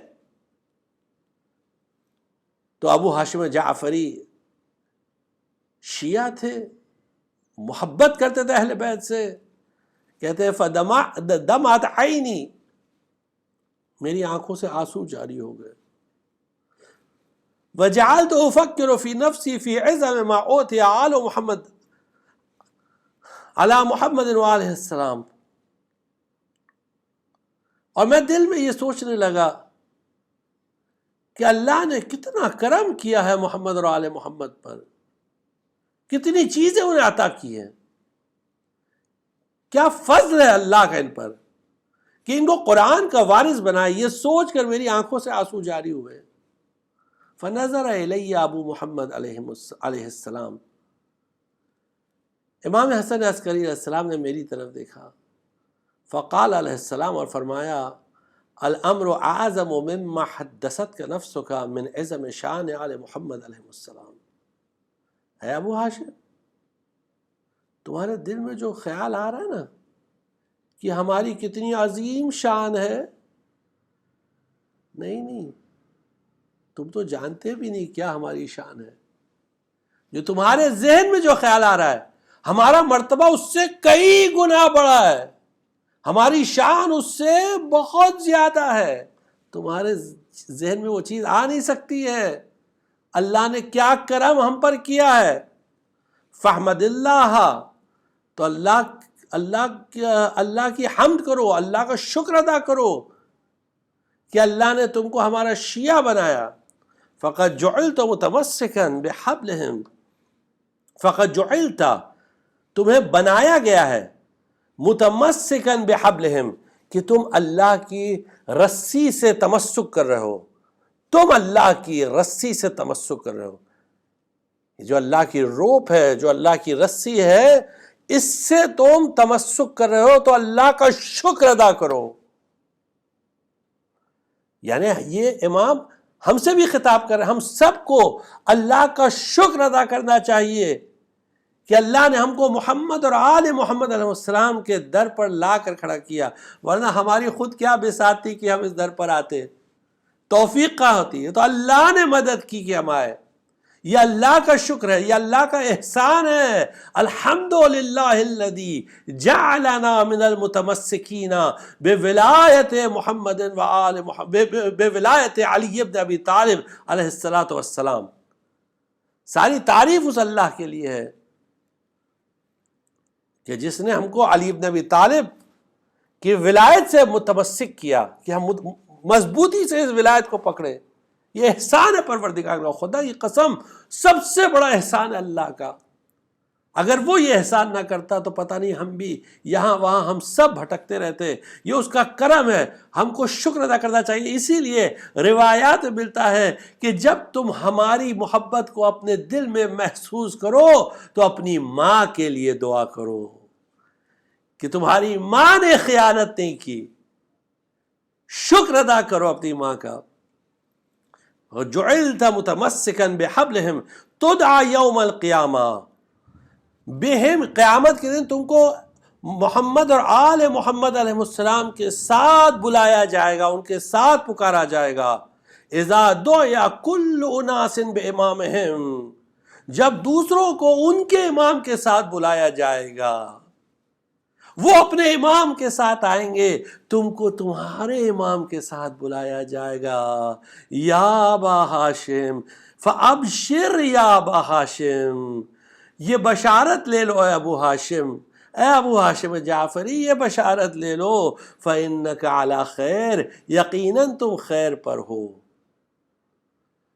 تو ابو ہاشم جعفری شیعہ تھے، محبت کرتے تھے اہل بیت سے. کہتے ہیں فدمعت عینی، میری آنکھوں سے آنسو جاری ہو گئے. وجعلت افکر فی نفسی فی عظم ما اوتی آل محمد علی محمد وعلیہ السلام. اور میں دل میں یہ سوچنے لگا کہ اللہ نے کتنا کرم کیا ہے محمد اور آل محمد پر، کتنی چیزیں انہیں عطا کی ہیں، کیا فضل ہے اللہ کا ان پر کہ ان کو قرآن کا وارث بنائے. یہ سوچ کر میری آنکھوں سے آنسو جاری ہوئے. فنظر الی ابو محمد علیہ السلام، امام حسن عسکری علیہ السلام نے میری طرف دیکھا. فقال علیہ السلام، اور فرمایا الامر اعظم مما حدثتک نفسک من عظم شان آل محمد علیہ السلام. اے ابو ہاشم، تمہارے دل میں جو خیال آ رہا ہے نا کہ ہماری کتنی عظیم شان ہے، نہیں، تم تو جانتے بھی نہیں کیا ہماری شان ہے. جو تمہارے ذہن میں جو خیال آ رہا ہے، ہمارا مرتبہ اس سے کئی گنا بڑا ہے، ہماری شان اس سے بہت زیادہ ہے. تمہارے ذہن میں وہ چیز آ نہیں سکتی ہے. اللہ نے کیا کرم ہم پر کیا ہے. فحمد اللہ، تو اللہ کی حمد کرو، اللہ کا شکر ادا کرو کہ اللہ نے تم کو ہمارا شیعہ بنایا. فقد جعلت متمسکا بحبلہم، فقد جعلت، تمہیں بنایا گیا ہے متمسکا بحبلہم، کہ تم اللہ کی رسی سے تمسک کر رہے ہو. تم اللہ کی رسی سے تمسک کر رہے ہو. جو اللہ کی روپ ہے، جو اللہ کی رسی ہے، اس سے تم تمسک کر رہے ہو تو اللہ کا شکر ادا کرو. یعنی یہ امام ہم سے بھی خطاب کر رہے ہیں. ہم سب کو اللہ کا شکر ادا کرنا چاہیے کہ اللہ نے ہم کو محمد اور آل محمد علیہ السلام کے در پر لا کر کھڑا کیا. ورنہ ہماری خود کیا بساط تھی کہ ہم اس در پر آتے، توفیق کہاں ہوتی ہے. تو اللہ نے مدد کی کہ ہم آئے. یہ اللہ کا شکر ہے، یہ اللہ کا احسان ہے. الحمدللہ الذی جعلنا من المتمسکین بولایت محمد وآل محمد، بولایت علی بن ابی طالب علیہ السلام. ساری تعریف اس اللہ کے لیے ہے کہ جس نے ہم کو علی بن ابی طالب کی ولایت سے متمسک کیا کہ ہم مضبوطی سے اس ولایت کو پکڑے. یہ احسان ہے پروردگار کا. خدا کی قسم، سب سے بڑا احسان ہے اللہ کا. اگر وہ یہ احسان نہ کرتا تو پتہ نہیں ہم بھی یہاں وہاں ہم سب بھٹکتے رہتے. یہ اس کا کرم ہے, ہم کو شکر ادا کرنا چاہیے. اسی لیے روایات میں ملتا ہے کہ جب تم ہماری محبت کو اپنے دل میں محسوس کرو تو اپنی ماں کے لیے دعا کرو کہ تمہاری ماں نے خیانت نہیں کی. شکر ادا کرو اپنی ماں کا. جعلت متمسکا بحبلہم تدعى یوم القیامہ, بہم قیامت کے دن تم کو محمد اور آل محمد علیہ السلام کے ساتھ بلایا جائے گا, ان کے ساتھ پکارا جائے گا. اذا دعی کل اناس بامامہم, جب دوسروں کو ان کے امام کے ساتھ بلایا جائے گا, وہ اپنے امام کے ساتھ آئیں گے, تم کو تمہارے امام کے ساتھ بلایا جائے گا. یا ابا ہاشم فابشر یا ابا ہاشم, یہ بشارت لے لو اے ابو ہاشم, اے ابو ہاشم جعفری یہ بشارت لے لو, فإنک علی خیر, یقیناً تم خیر پر ہو.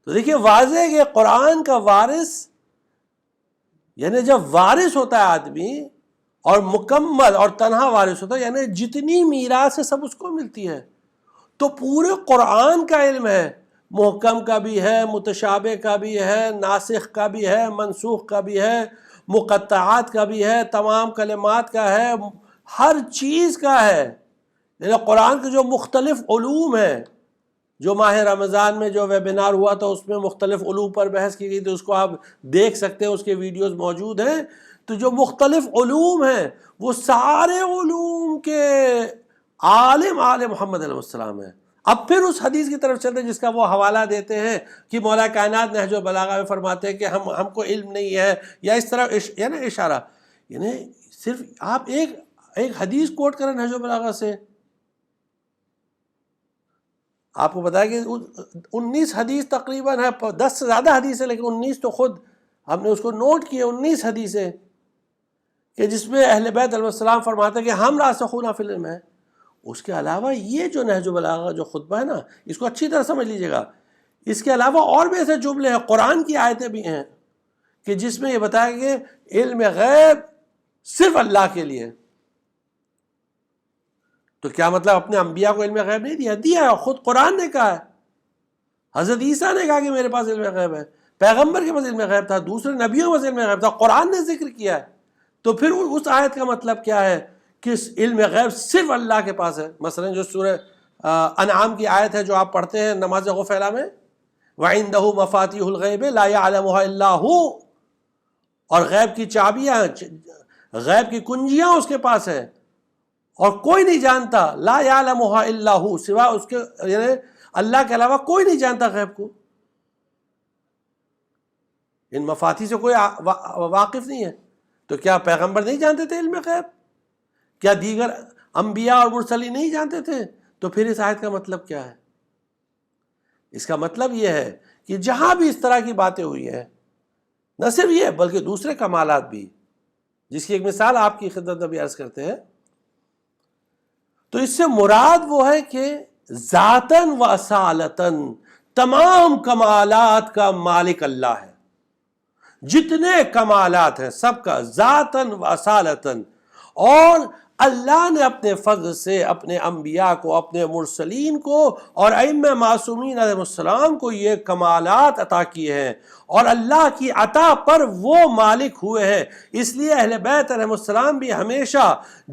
تو دیکھیے واضح ہے کہ قرآن کا وارث, یعنی جب وارث ہوتا ہے آدمی اور مکمل اور تنہا وارث ہوتا ہے, یعنی جتنی میراث ہے سب اس کو ملتی ہے. تو پورے قرآن کا علم ہے, محکم کا بھی ہے, متشابہ کا بھی ہے, ناسخ کا بھی ہے, منسوخ کا بھی ہے, مقطعات کا بھی ہے, تمام کلمات کا ہے, ہر چیز کا ہے. یعنی قرآن کے جو مختلف علوم ہیں, جو ماہ رمضان میں جو ویبینار ہوا تھا اس میں مختلف علوم پر بحث کی گئی تھی, اس کو آپ دیکھ سکتے ہیں, اس کے ویڈیوز موجود ہیں. تو جو مختلف علوم ہیں وہ سارے علوم کے عالم آل محمد علیہ السلام ہیں. اب پھر اس حدیث کی طرف چلتے ہیں جس کا وہ حوالہ دیتے ہیں کہ مولا کائنات نہج البلاغہ میں فرماتے ہیں کہ ہم کو علم نہیں ہے, یا اس طرح یعنی اشارہ, یعنی صرف آپ ایک حدیث کوٹ کریں نہج البلاغہ سے, آپ کو بتایا کہ 19 حدیث تقریباً ہے, 10 سے زیادہ حدیث ہے, لیکن 19 تو خود ہم نے اس کو نوٹ کیے, 19 حدیثیں کہ جس میں اہل بیت علیہ السلام فرماتے ہیں کہ ہم راسخون فی العلم ہیں. اس کے علاوہ یہ جو نہج البلاغہ جو خطبہ ہے نا, اس کو اچھی طرح سمجھ لیجئے گا. اس کے علاوہ اور بھی ایسے جملے ہیں, قرآن کی آیتیں بھی ہیں کہ جس میں یہ بتایا کہ علم غیب صرف اللہ کے لیے. تو کیا مطلب اپنے انبیاء کو علم غیب نہیں دیا؟ دیا ہے, خود قرآن نے کہا ہے. حضرت عیسیٰ نے کہا کہ میرے پاس علم غیب ہے, پیغمبر کے پاس علم غیب تھا, دوسرے نبیوں کے پاس علم غیب تھا, قرآن نے ذکر کیا ہے. تو پھر اس آیت کا مطلب کیا ہے کہ علم غیب صرف اللہ کے پاس ہے. مثلا جو سورہ انعام کی آیت ہے جو آپ پڑھتے ہیں نماز غفلہ میں, وَعِندَهُ مَفَاتِحُ الْغَيْبِ لَا يَعْلَمُهَا إِلَّا هُوَ, اور غیب کی چابیاں, غیب کی کنجیاں اس کے پاس ہیں اور کوئی نہیں جانتا, لا يعلمها الا هو, سوا اس کے, یعنی اللہ کے علاوہ کوئی نہیں جانتا غیب کو. ان مفاتیح سے کوئی واقف نہیں ہے. تو کیا پیغمبر نہیں جانتے تھے علم غیب؟ کیا دیگر انبیاء اور مرسلین نہیں جانتے تھے؟ تو پھر اس آیت کا مطلب کیا ہے؟ اس کا مطلب یہ ہے کہ جہاں بھی اس طرح کی باتیں ہوئی ہیں, نہ صرف یہ بلکہ دوسرے کمالات بھی, جس کی ایک مثال آپ کی خدمت میں بھی عرض کرتے ہیں. تو اس سے مراد وہ ہے کہ ذاتاً و اصالتاً تمام کمالات کا مالک اللہ ہے. جتنے کمالات ہیں سب کا ذاتاً و اصالتاً, اور اللہ نے اپنے فضل سے اپنے انبیاء کو, اپنے مرسلین کو اور ائمہ معصومین علیہ السلام کو یہ کمالات عطا کیے ہیں, اور اللہ کی عطا پر وہ مالک ہوئے ہیں. اس لیے اہل بیت علیہ السلام بھی ہمیشہ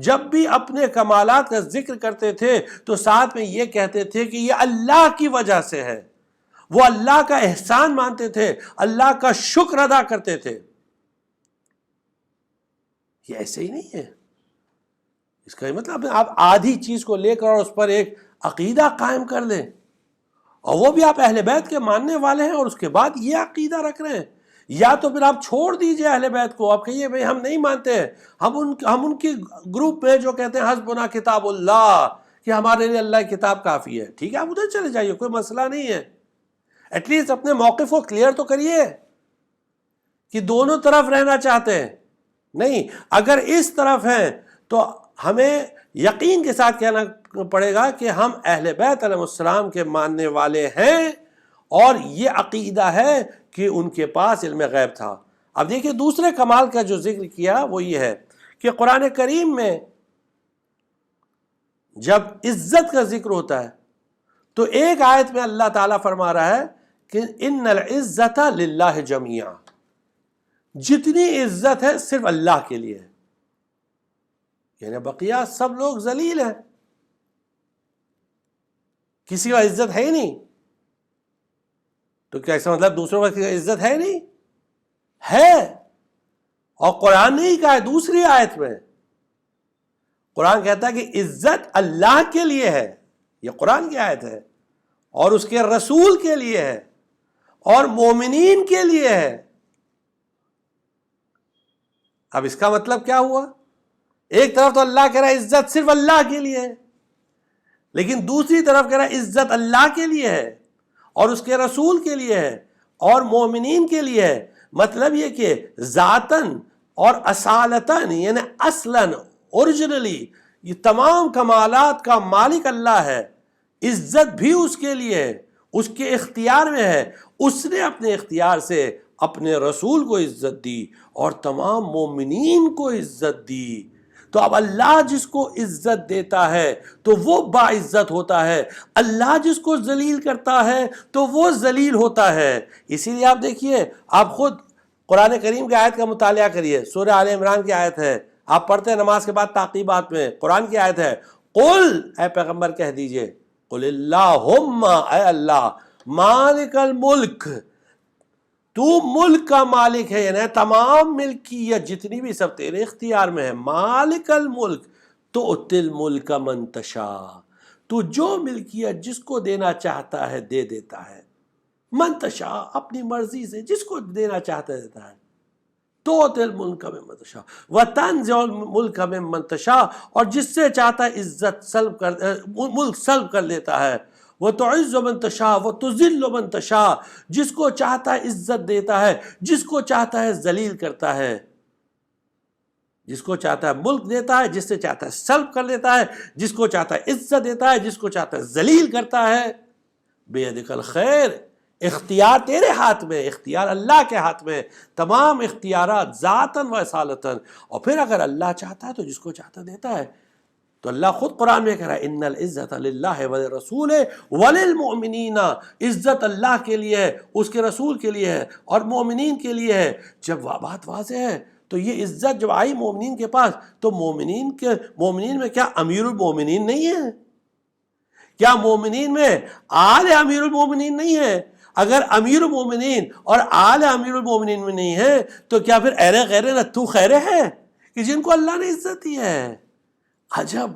جب بھی اپنے کمالات کا ذکر کرتے تھے تو ساتھ میں یہ کہتے تھے کہ یہ اللہ کی وجہ سے ہے. وہ اللہ کا احسان مانتے تھے, اللہ کا شکر ادا کرتے تھے. یہ ایسے ہی نہیں ہے. اس کا مطلب آپ آدھی چیز کو لے کر اور اس پر ایک عقیدہ قائم کر لیں, اور وہ بھی آپ اہل بیت کے ماننے والے ہیں اور اس کے بعد یہ عقیدہ رکھ رہے ہیں. یا تو پھر آپ چھوڑ دیجئے اہل بیت کو, آپ کہیے بھئی ہم نہیں مانتے ہیں, ہم ان کی گروپ میں جو کہتے ہیں حسبنا کتاب اللہ, کہ ہمارے لیے اللہ کی کتاب کافی ہے. ٹھیک ہے, آپ ادھر چلے جائیے, کوئی مسئلہ نہیں ہے. ایٹ لیسٹ اپنے موقف کو کلیئر تو کریے کہ دونوں طرف رہنا چاہتے ہیں. نہیں, اگر اس طرف ہیں تو ہمیں یقین کے ساتھ کہنا پڑے گا کہ ہم اہل بیت علیہ السلام کے ماننے والے ہیں, اور یہ عقیدہ ہے کہ ان کے پاس علم غیب تھا. اب دیکھیے دوسرے کمال کا جو ذکر کیا وہ یہ ہے کہ قرآن کریم میں جب عزت کا ذکر ہوتا ہے تو ایک آیت میں اللہ تعالیٰ فرما رہا ہے کہ ان العزت للہ جمیعا، جتنی عزت ہے صرف اللہ کے لیے ہے، یعنی بقیہ سب لوگ ذلیل ہیں، کسی کا عزت ہے ہی نہیں. تو کیا ایسا مطلب دوسروں کا عزت ہے نہیں؟ ہے. اور قرآن نے ہی کہا ہے دوسری آیت میں، قرآن کہتا ہے کہ عزت اللہ کے لیے ہے، یہ قرآن کی آیت ہے، اور اس کے رسول کے لیے ہے، اور مومنین کے لیے ہے. اب اس کا مطلب کیا ہوا؟ ایک طرف تو اللہ کہہ رہا ہے عزت صرف اللہ کے لیے ہے، لیکن دوسری طرف کہہ رہا ہے عزت اللہ کے لیے ہے اور اس کے رسول کے لیے ہے اور مومنین کے لیے ہے. مطلب یہ کہ ذاتاً اور اصالتاً یعنی اصلاً اوریجنلی یہ تمام کمالات کا مالک اللہ ہے. عزت بھی اس کے لیے ہے، اس کے اختیار میں ہے. اس نے اپنے اختیار سے اپنے رسول کو عزت دی اور تمام مومنین کو عزت دی. تو اب اللہ جس کو عزت دیتا ہے تو وہ باعزت ہوتا ہے، اللہ جس کو ذلیل کرتا ہے تو وہ ذلیل ہوتا ہے. اسی لیے آپ دیکھیے، آپ خود قرآن کریم کی آیت کا مطالعہ کریے، سورہ آل عمران کی آیت ہے، آپ پڑھتے ہیں نماز کے بعد تعقیبات میں، قرآن کی آیت ہے، قل اے پیغمبر کہہ دیجئے، قل اللہم اے اللہ، مالک الملک، تو ملک کا مالک ہے، یعنی تمام ملکیت جتنی بھی سب تیرے اختیار میں ہے. مالک الملک تؤتی الملک من تشاء، تو جو ملکیت جس کو دینا چاہتا ہے دے دیتا ہے. من تشاء اپنی مرضی سے جس کو دینا چاہتا ہے دیتا ہے. تؤتی الملک من تشاء وتنزع الملک ممن تشاء، اور جس سے چاہتا ہے عزت سلب کر ملک سلب کر لیتا ہے. وتعز من تشاء وتذل من تشاء، جس کو چاہتا ہے عزت دیتا ہے، جس کو چاہتا ہے ذلیل کرتا ہے. جس کو چاہتا ہے ملک دیتا ہے، جس سے چاہتا ہے سلب کر لیتا ہے، جس کو چاہتا ہے عزت دیتا ہے، جس کو چاہتا ہے ذلیل کرتا ہے. بیدک الخیر، اختیار تیرے ہاتھ میں، اختیار اللہ کے ہاتھ میں، تمام اختیارات ذاتاً و اصالتاً. اور پھر اگر اللہ چاہتا ہے تو جس کو چاہتا دیتا ہے. تو اللہ خود قرآن میں کہہ رہا ہے ان العزت للہ وللرسول وللمؤمنین، عزت اللہ کے لیے ہے، اس کے رسول کے لیے ہے اور مومنین کے لیے ہے. جب بات واضح ہے تو یہ عزت جب آئی مومنین کے پاس تو مومنین میں کیا امیر المومنین نہیں ہے؟ کیا مومنین میں آل امیر المومنین نہیں ہے؟ اگر امیر المومنین اور آل امیر المومنین میں نہیں ہے تو کیا پھر ایرے غیرے نتھو خیرے ہے کہ جن کو اللہ نے عزت دی ہے؟ عجب،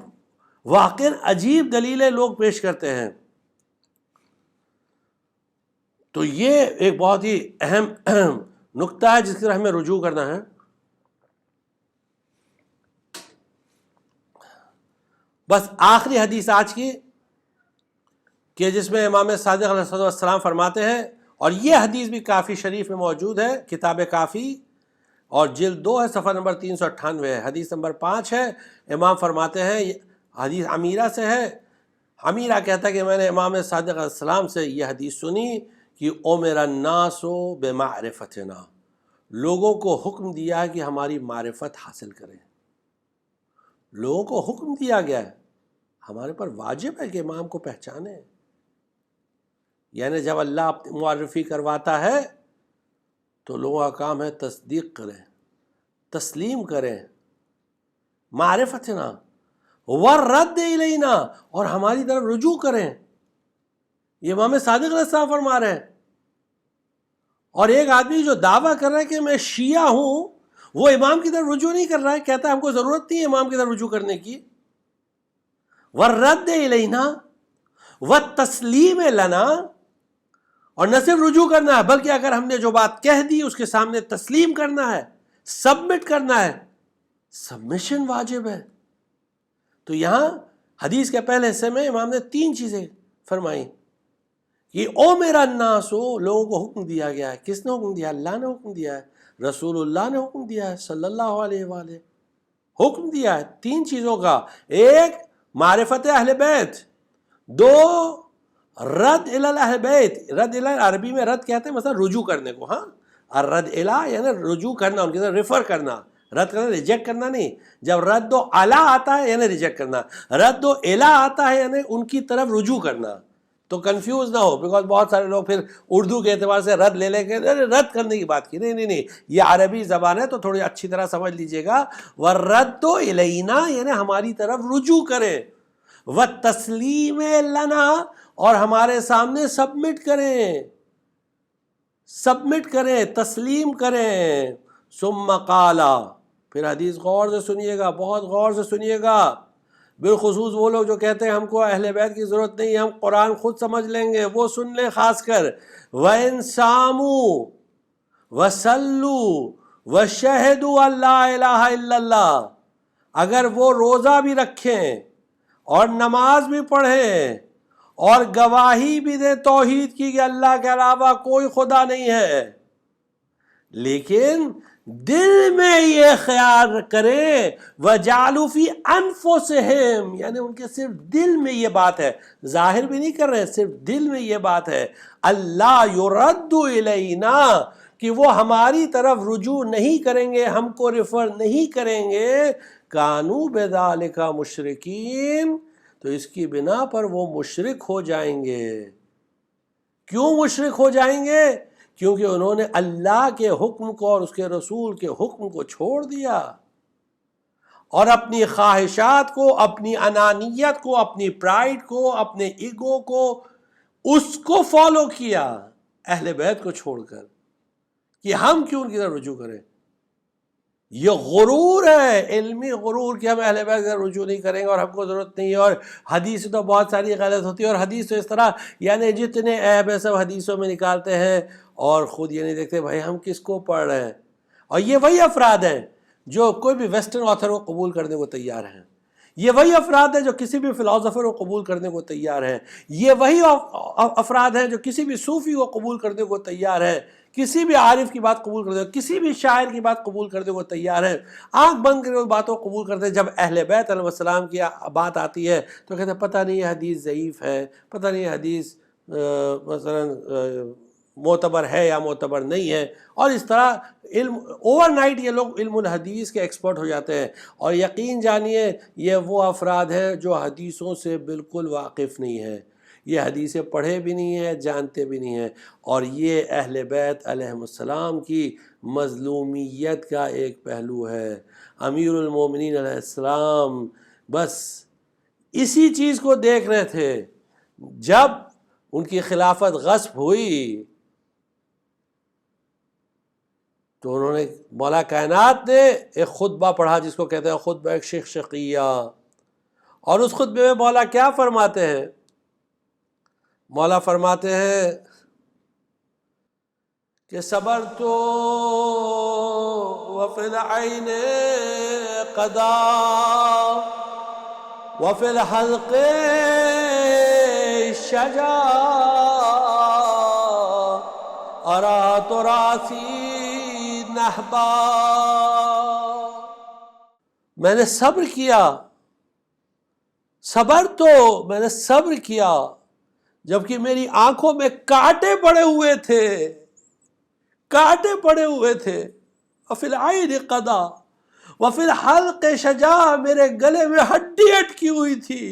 واقعاً عجیب دلیلیں لوگ پیش کرتے ہیں. تو یہ ایک بہت ہی اہم نقطہ ہے جس کی طرف ہمیں رجوع کرنا ہے. بس آخری حدیث آج کی کہ جس میں امام صادق علیہ السلام فرماتے ہیں، اور یہ حدیث بھی کافی شریف میں موجود ہے، کتاب کافی اور جلد 2 ہے، صفحہ نمبر 398 ہے، حدیث نمبر 5 ہے. امام فرماتے ہیں، حدیث عمیرہ سے ہے. عمیرہ کہتا ہے کہ میں نے امام صادق علیہ السلام سے یہ حدیث سنی کہ امر الناس بمعرفتنا، لوگوں کو حکم دیا ہے کہ ہماری معرفت حاصل کریں. لوگوں کو حکم دیا گیا ہے، ہمارے پر واجب ہے کہ امام کو پہچانیں. یعنی جب اللہ معرفی کرواتا ہے تو لوگوں کا کام ہے تصدیق کریں، تسلیم کریں. معرفتنا والرد الینا، اور ہماری طرف رجوع کریں. یہ امام صادق علیہ السلام فرما رہے ہیں. اور ایک آدمی جو دعویٰ کر رہا ہے کہ میں شیعہ ہوں، وہ امام کی طرف رجوع نہیں کر رہا ہے، کہتا ہے ہم کو ضرورت نہیں ہے امام کی طرف رجوع کرنے کی. والرد الینا والتسلیم لنا، اور نہ صرف رجوع کرنا ہے بلکہ اگر ہم نے جو بات کہہ دی اس کے سامنے تسلیم کرنا ہے، سبمٹ کرنا ہے. سبمیشن واجب ہے. تو یہاں حدیث کے پہلے حصے میں امام نے 3 چیزیں فرمائی کہ او میرا الناس، لوگوں کو حکم دیا گیا ہے. کس نے حکم دیا؟ اللہ نے حکم دیا ہے، رسول اللہ نے حکم دیا ہے صلی اللہ علیہ وآلہ، حکم دیا ہے 3 چیزوں کا. ایک معرفت اہل بیت، 2 رد الی اہل بیت. رد الی عربی میں رد کہتے ہیں مثلا رجوع کرنے کو، ہاں الرد الی یعنی رجوع کرنا، ان کی طرف ریفر کرنا، رد کرنا ریجیکٹ کرنا نہیں. جب رد و الا آتا ہے یعنی ریجیکٹ کرنا، رد و الا آتا ہے یعنی ان کی طرف رجوع کرنا. تو کنفیوز نہ ہو، بیکاز بہت سارے لوگ پھر اردو کے اعتبار سے رد لے لیں گے، رد کرنے کی بات کی. نہیں، یہ عربی زبان ہے تو تھوڑی اچھی طرح سمجھ لیجئے گا. وَالرَّدُّ إِلَيْنَا یعنی ہماری طرف رجوع کریں، وَالتَّسْلِيمِ لَنَا اور ہمارے سامنے سبمٹ کریں، تسلیم کریں. ثم قال پھر حدیث غور سے سنیے گا، بہت غور سے سنیے گا، بالخصوص وہ لوگ جو کہتے ہیں ہم کو اہل بیت کی ضرورت نہیں، ہم قرآن خود سمجھ لیں گے، وہ سن لیں خاص کر. وَإِن صَامُوا وَصَلُّوا وَشَهِدُوا أَن لَّا إِلَٰهَ إِلَّا اللَّهُ، اگر وہ روزہ بھی رکھیں اور نماز بھی پڑھیں اور گواہی بھی دیں توحید کی کہ اللہ کے علاوہ کوئی خدا نہیں ہے، لیکن دل میں یہ خیال کریں وَجَعَلُوا فِي أَنفُسِهِمْ یعنی ان کے صرف دل میں یہ بات ہے، ظاہر بھی نہیں کر رہے، صرف دل میں یہ بات ہے، اللہ يُرَدُّ إِلَيْنَا کہ وہ ہماری طرف رجوع نہیں کریں گے، ہم کو ریفر نہیں کریں گے. کانوا بذالک مشرکین تو اس کی بنا پر وہ مشرک ہو جائیں گے. کیوں مشرک ہو جائیں گے؟ کیونکہ انہوں نے اللہ کے حکم کو اور اس کے رسول کے حکم کو چھوڑ دیا اور اپنی خواہشات کو، اپنی انانیت کو، اپنی پرائیڈ کو، اپنے ایگو کو، اس کو فالو کیا اہل بیت کو چھوڑ کر کہ ہم کیوں ان کی طرف رجوع کریں. یہ غرور ہے، علمی غرور کہ ہم اہل بیت کی طرف رجوع نہیں کریں گے اور ہم کو ضرورت نہیں ہے. اور حدیث تو بہت ساری غلط ہوتی ہے، اور حدیث تو اس طرح یعنی جتنے عیب ہے سب حدیثوں میں نکالتے ہیں اور خود یہ نہیں دیکھتے بھائی ہم کس کو پڑھ رہے ہیں. اور یہ وہی افراد ہیں جو کوئی بھی ویسٹرن آتھر کو قبول کرنے کو تیار ہیں، یہ وہی افراد ہیں جو کسی بھی فلاسفر کو قبول کرنے کو تیار ہیں، یہ وہی افراد ہیں جو کسی بھی صوفی کو قبول کرنے کو تیار ہیں، کسی بھی عارف کی بات قبول کرتے ہیں، کسی بھی شاعر کی بات قبول کرنے کو تیار ہیں، آنکھ بند کرے باتوں کو قبول کرتے ہیں. جب اہل بیت علیہ السلام کی بات آتی ہے تو کہتے ہیں پتہ نہیں یہ حدیث ضعیف ہے، پتہ نہیں یہ حدیث مثلا معتبر ہے یا معتبر نہیں ہے. اور اس طرح علم اوور نائٹ یہ لوگ علم الحدیث کے ایکسپرٹ ہو جاتے ہیں. اور یقین جانیے یہ وہ افراد ہیں جو حدیثوں سے بالکل واقف نہیں ہیں، یہ حدیثیں پڑھے بھی نہیں ہیں، جانتے بھی نہیں ہیں. اور یہ اہل بیت علیہ السلام کی مظلومیت کا ایک پہلو ہے. امیر المومنین علیہ السلام بس اسی چیز کو دیکھ رہے تھے. جب ان کی خلافت غصب ہوئی تو انہوں نے مولا کائنات نے ایک خطبہ پڑھا جس کو کہتے ہیں خطبہ ایک شقشقیہ. اور اس خطبے میں مولا کیا فرماتے ہیں؟ مولا فرماتے ہیں کہ صبرت وفی العین قضا وفی الحلق شجا ارات راسی نحبا. میں نے صبر کیا، میں نے صبر کیا جبکہ میری آنکھوں میں کانٹے پڑے ہوئے تھے. وفی العین قضا وفی الحلق شجا میرے گلے میں ہڈی اٹکی ہوئی تھی.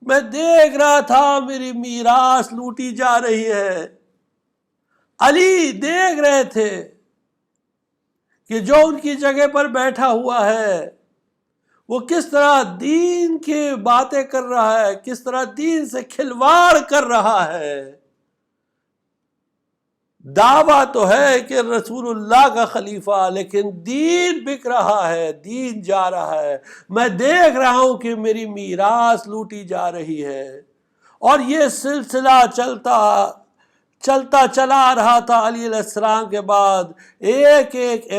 میں دیکھ رہا تھا میری میراث لوٹی جا رہی ہے. علی دیکھ رہے تھے کہ جو ان کی جگہ پر بیٹھا ہوا ہے وہ کس طرح دین کی باتیں کر رہا ہے، کس طرح دین سے کھلواڑ کر رہا ہے. دعویٰ تو ہے کہ رسول اللہ کا خلیفہ، لیکن دین بک رہا ہے، دین جا رہا ہے. میں دیکھ رہا ہوں کہ میری میراث لوٹی جا رہی ہے. اور یہ سلسلہ چلتا چلا رہا تھا. علی علیہ السلام کے بعد ایک ایک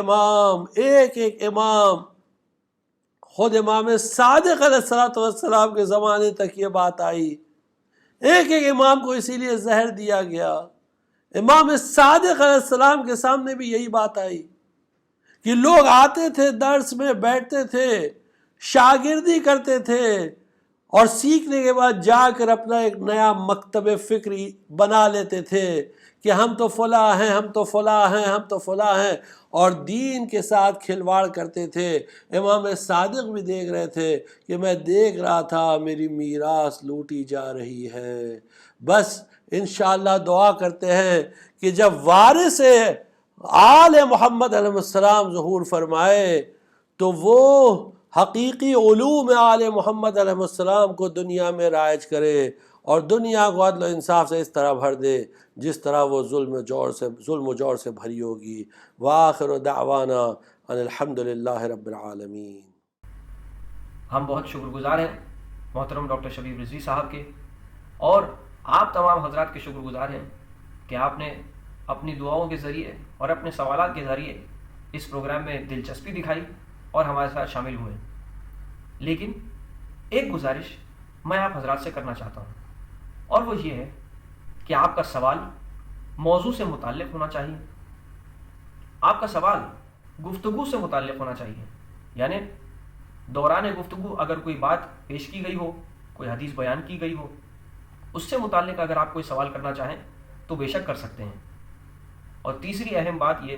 امام خود امام صادق علیہ السلام کے زمانے تک یہ بات آئی. ایک ایک امام کو اسی لیے زہر دیا گیا. امام صادق علیہ السلام کے سامنے بھی یہی بات آئی کہ لوگ آتے تھے، درس میں بیٹھتے تھے، شاگردی کرتے تھے اور سیکھنے کے بعد جا کر اپنا ایک نیا مکتب فکری بنا لیتے تھے کہ ہم تو فلاں ہیں، ہم تو فلاں ہیں، ہم تو فلاں ہیں، اور دین کے ساتھ کھلواڑ کرتے تھے۔ امام صادق بھی دیکھ رہے تھے کہ میں دیکھ رہا تھا میری میراث لوٹی جا رہی ہے۔ بس انشاءاللہ دعا کرتے ہیں کہ جب وارث آل محمد علیہ السلام ظہور فرمائے تو وہ حقیقی علوم آل محمد علیہ السلام کو دنیا میں رائج کرے، اور دنیا کو عدل و انصاف سے اس طرح بھر دے جس طرح وہ ظلم و جور سے بھری ہوگی۔ وآخر دعوانا ان الحمد للہ رب العالمین۔
ہم بہت شکر گزار ہیں محترم ڈاکٹر شبیب رضوی صاحب کے، اور آپ تمام حضرات کے شکر گزار ہیں کہ آپ نے اپنی دعاؤں کے ذریعے اور اپنے سوالات کے ذریعے اس پروگرام میں دلچسپی دکھائی اور ہمارے ساتھ شامل ہوئے۔ لیکن ایک گزارش میں آپ حضرات سے کرنا چاہتا ہوں، اور وہ یہ ہے کہ آپ کا سوال موضوع سے متعلق ہونا چاہیے، آپ کا سوال گفتگو سے متعلق ہونا چاہیے، یعنی دوران گفتگو اگر کوئی بات پیش کی گئی ہو، کوئی حدیث بیان کی گئی ہو، اس سے متعلق اگر آپ کوئی سوال کرنا چاہیں تو بے شک کر سکتے ہیں۔ اور تیسری اہم بات یہ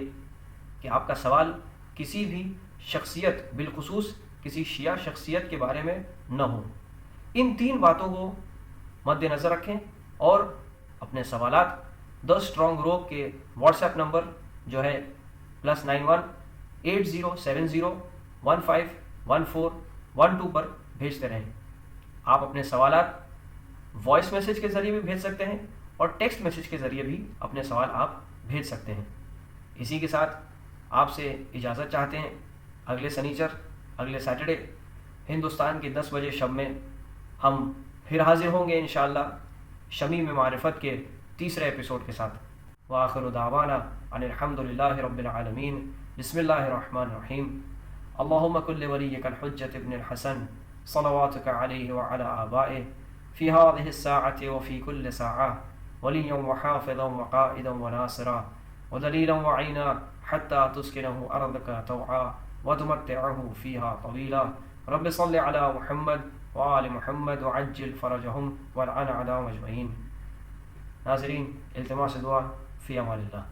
کہ آپ کا سوال کسی بھی شخصیت، بالخصوص کسی شیعہ شخصیت کے بارے میں نہ ہو۔ ان تین باتوں کو مد نظر رکھیں اور اپنے سوالات دا اسٹرانگ روک کے واٹس ایپ نمبر جو ہے +91 8070 151412 پر بھیجتے رہیں۔ آپ اپنے سوالات وائس میسج کے ذریعے بھی بھیج سکتے ہیں اور ٹیکسٹ میسج کے ذریعے بھی اپنے سوال آپ بھیج سکتے ہیں۔ اسی کے ساتھ آپ سے اجازت چاہتے ہیں۔ اگلے سنیچر، اگلے سیٹرڈے ہندوستان کے 10 بجے شب میں ہم پھر حاضر ہوں گے انشاءاللہ شمیم معرفت کے تیسرے ایپیسوڈ کے ساتھ۔ وآخر دعوانا ان الحمد للہ رب العالمین۔ بسم اللہ الرحمن الرحیم۔ اللہم کل ولیک الحجۃ ابن الحسن صلواتک علیہ وعلی آبائہ فی هذه الساعة وفی کل ساعة ولیا وحافظا وقائدا وناصرا ودلیلا وعینا حتى تسکنه ارضک طوعا وتمتعه فيها طویلا۔ رب صل علی محمد وآل محمد وعجل فرجهم والعن اعداء اجمعین۔ ناظرین، التماس دعا فی امان اللہ۔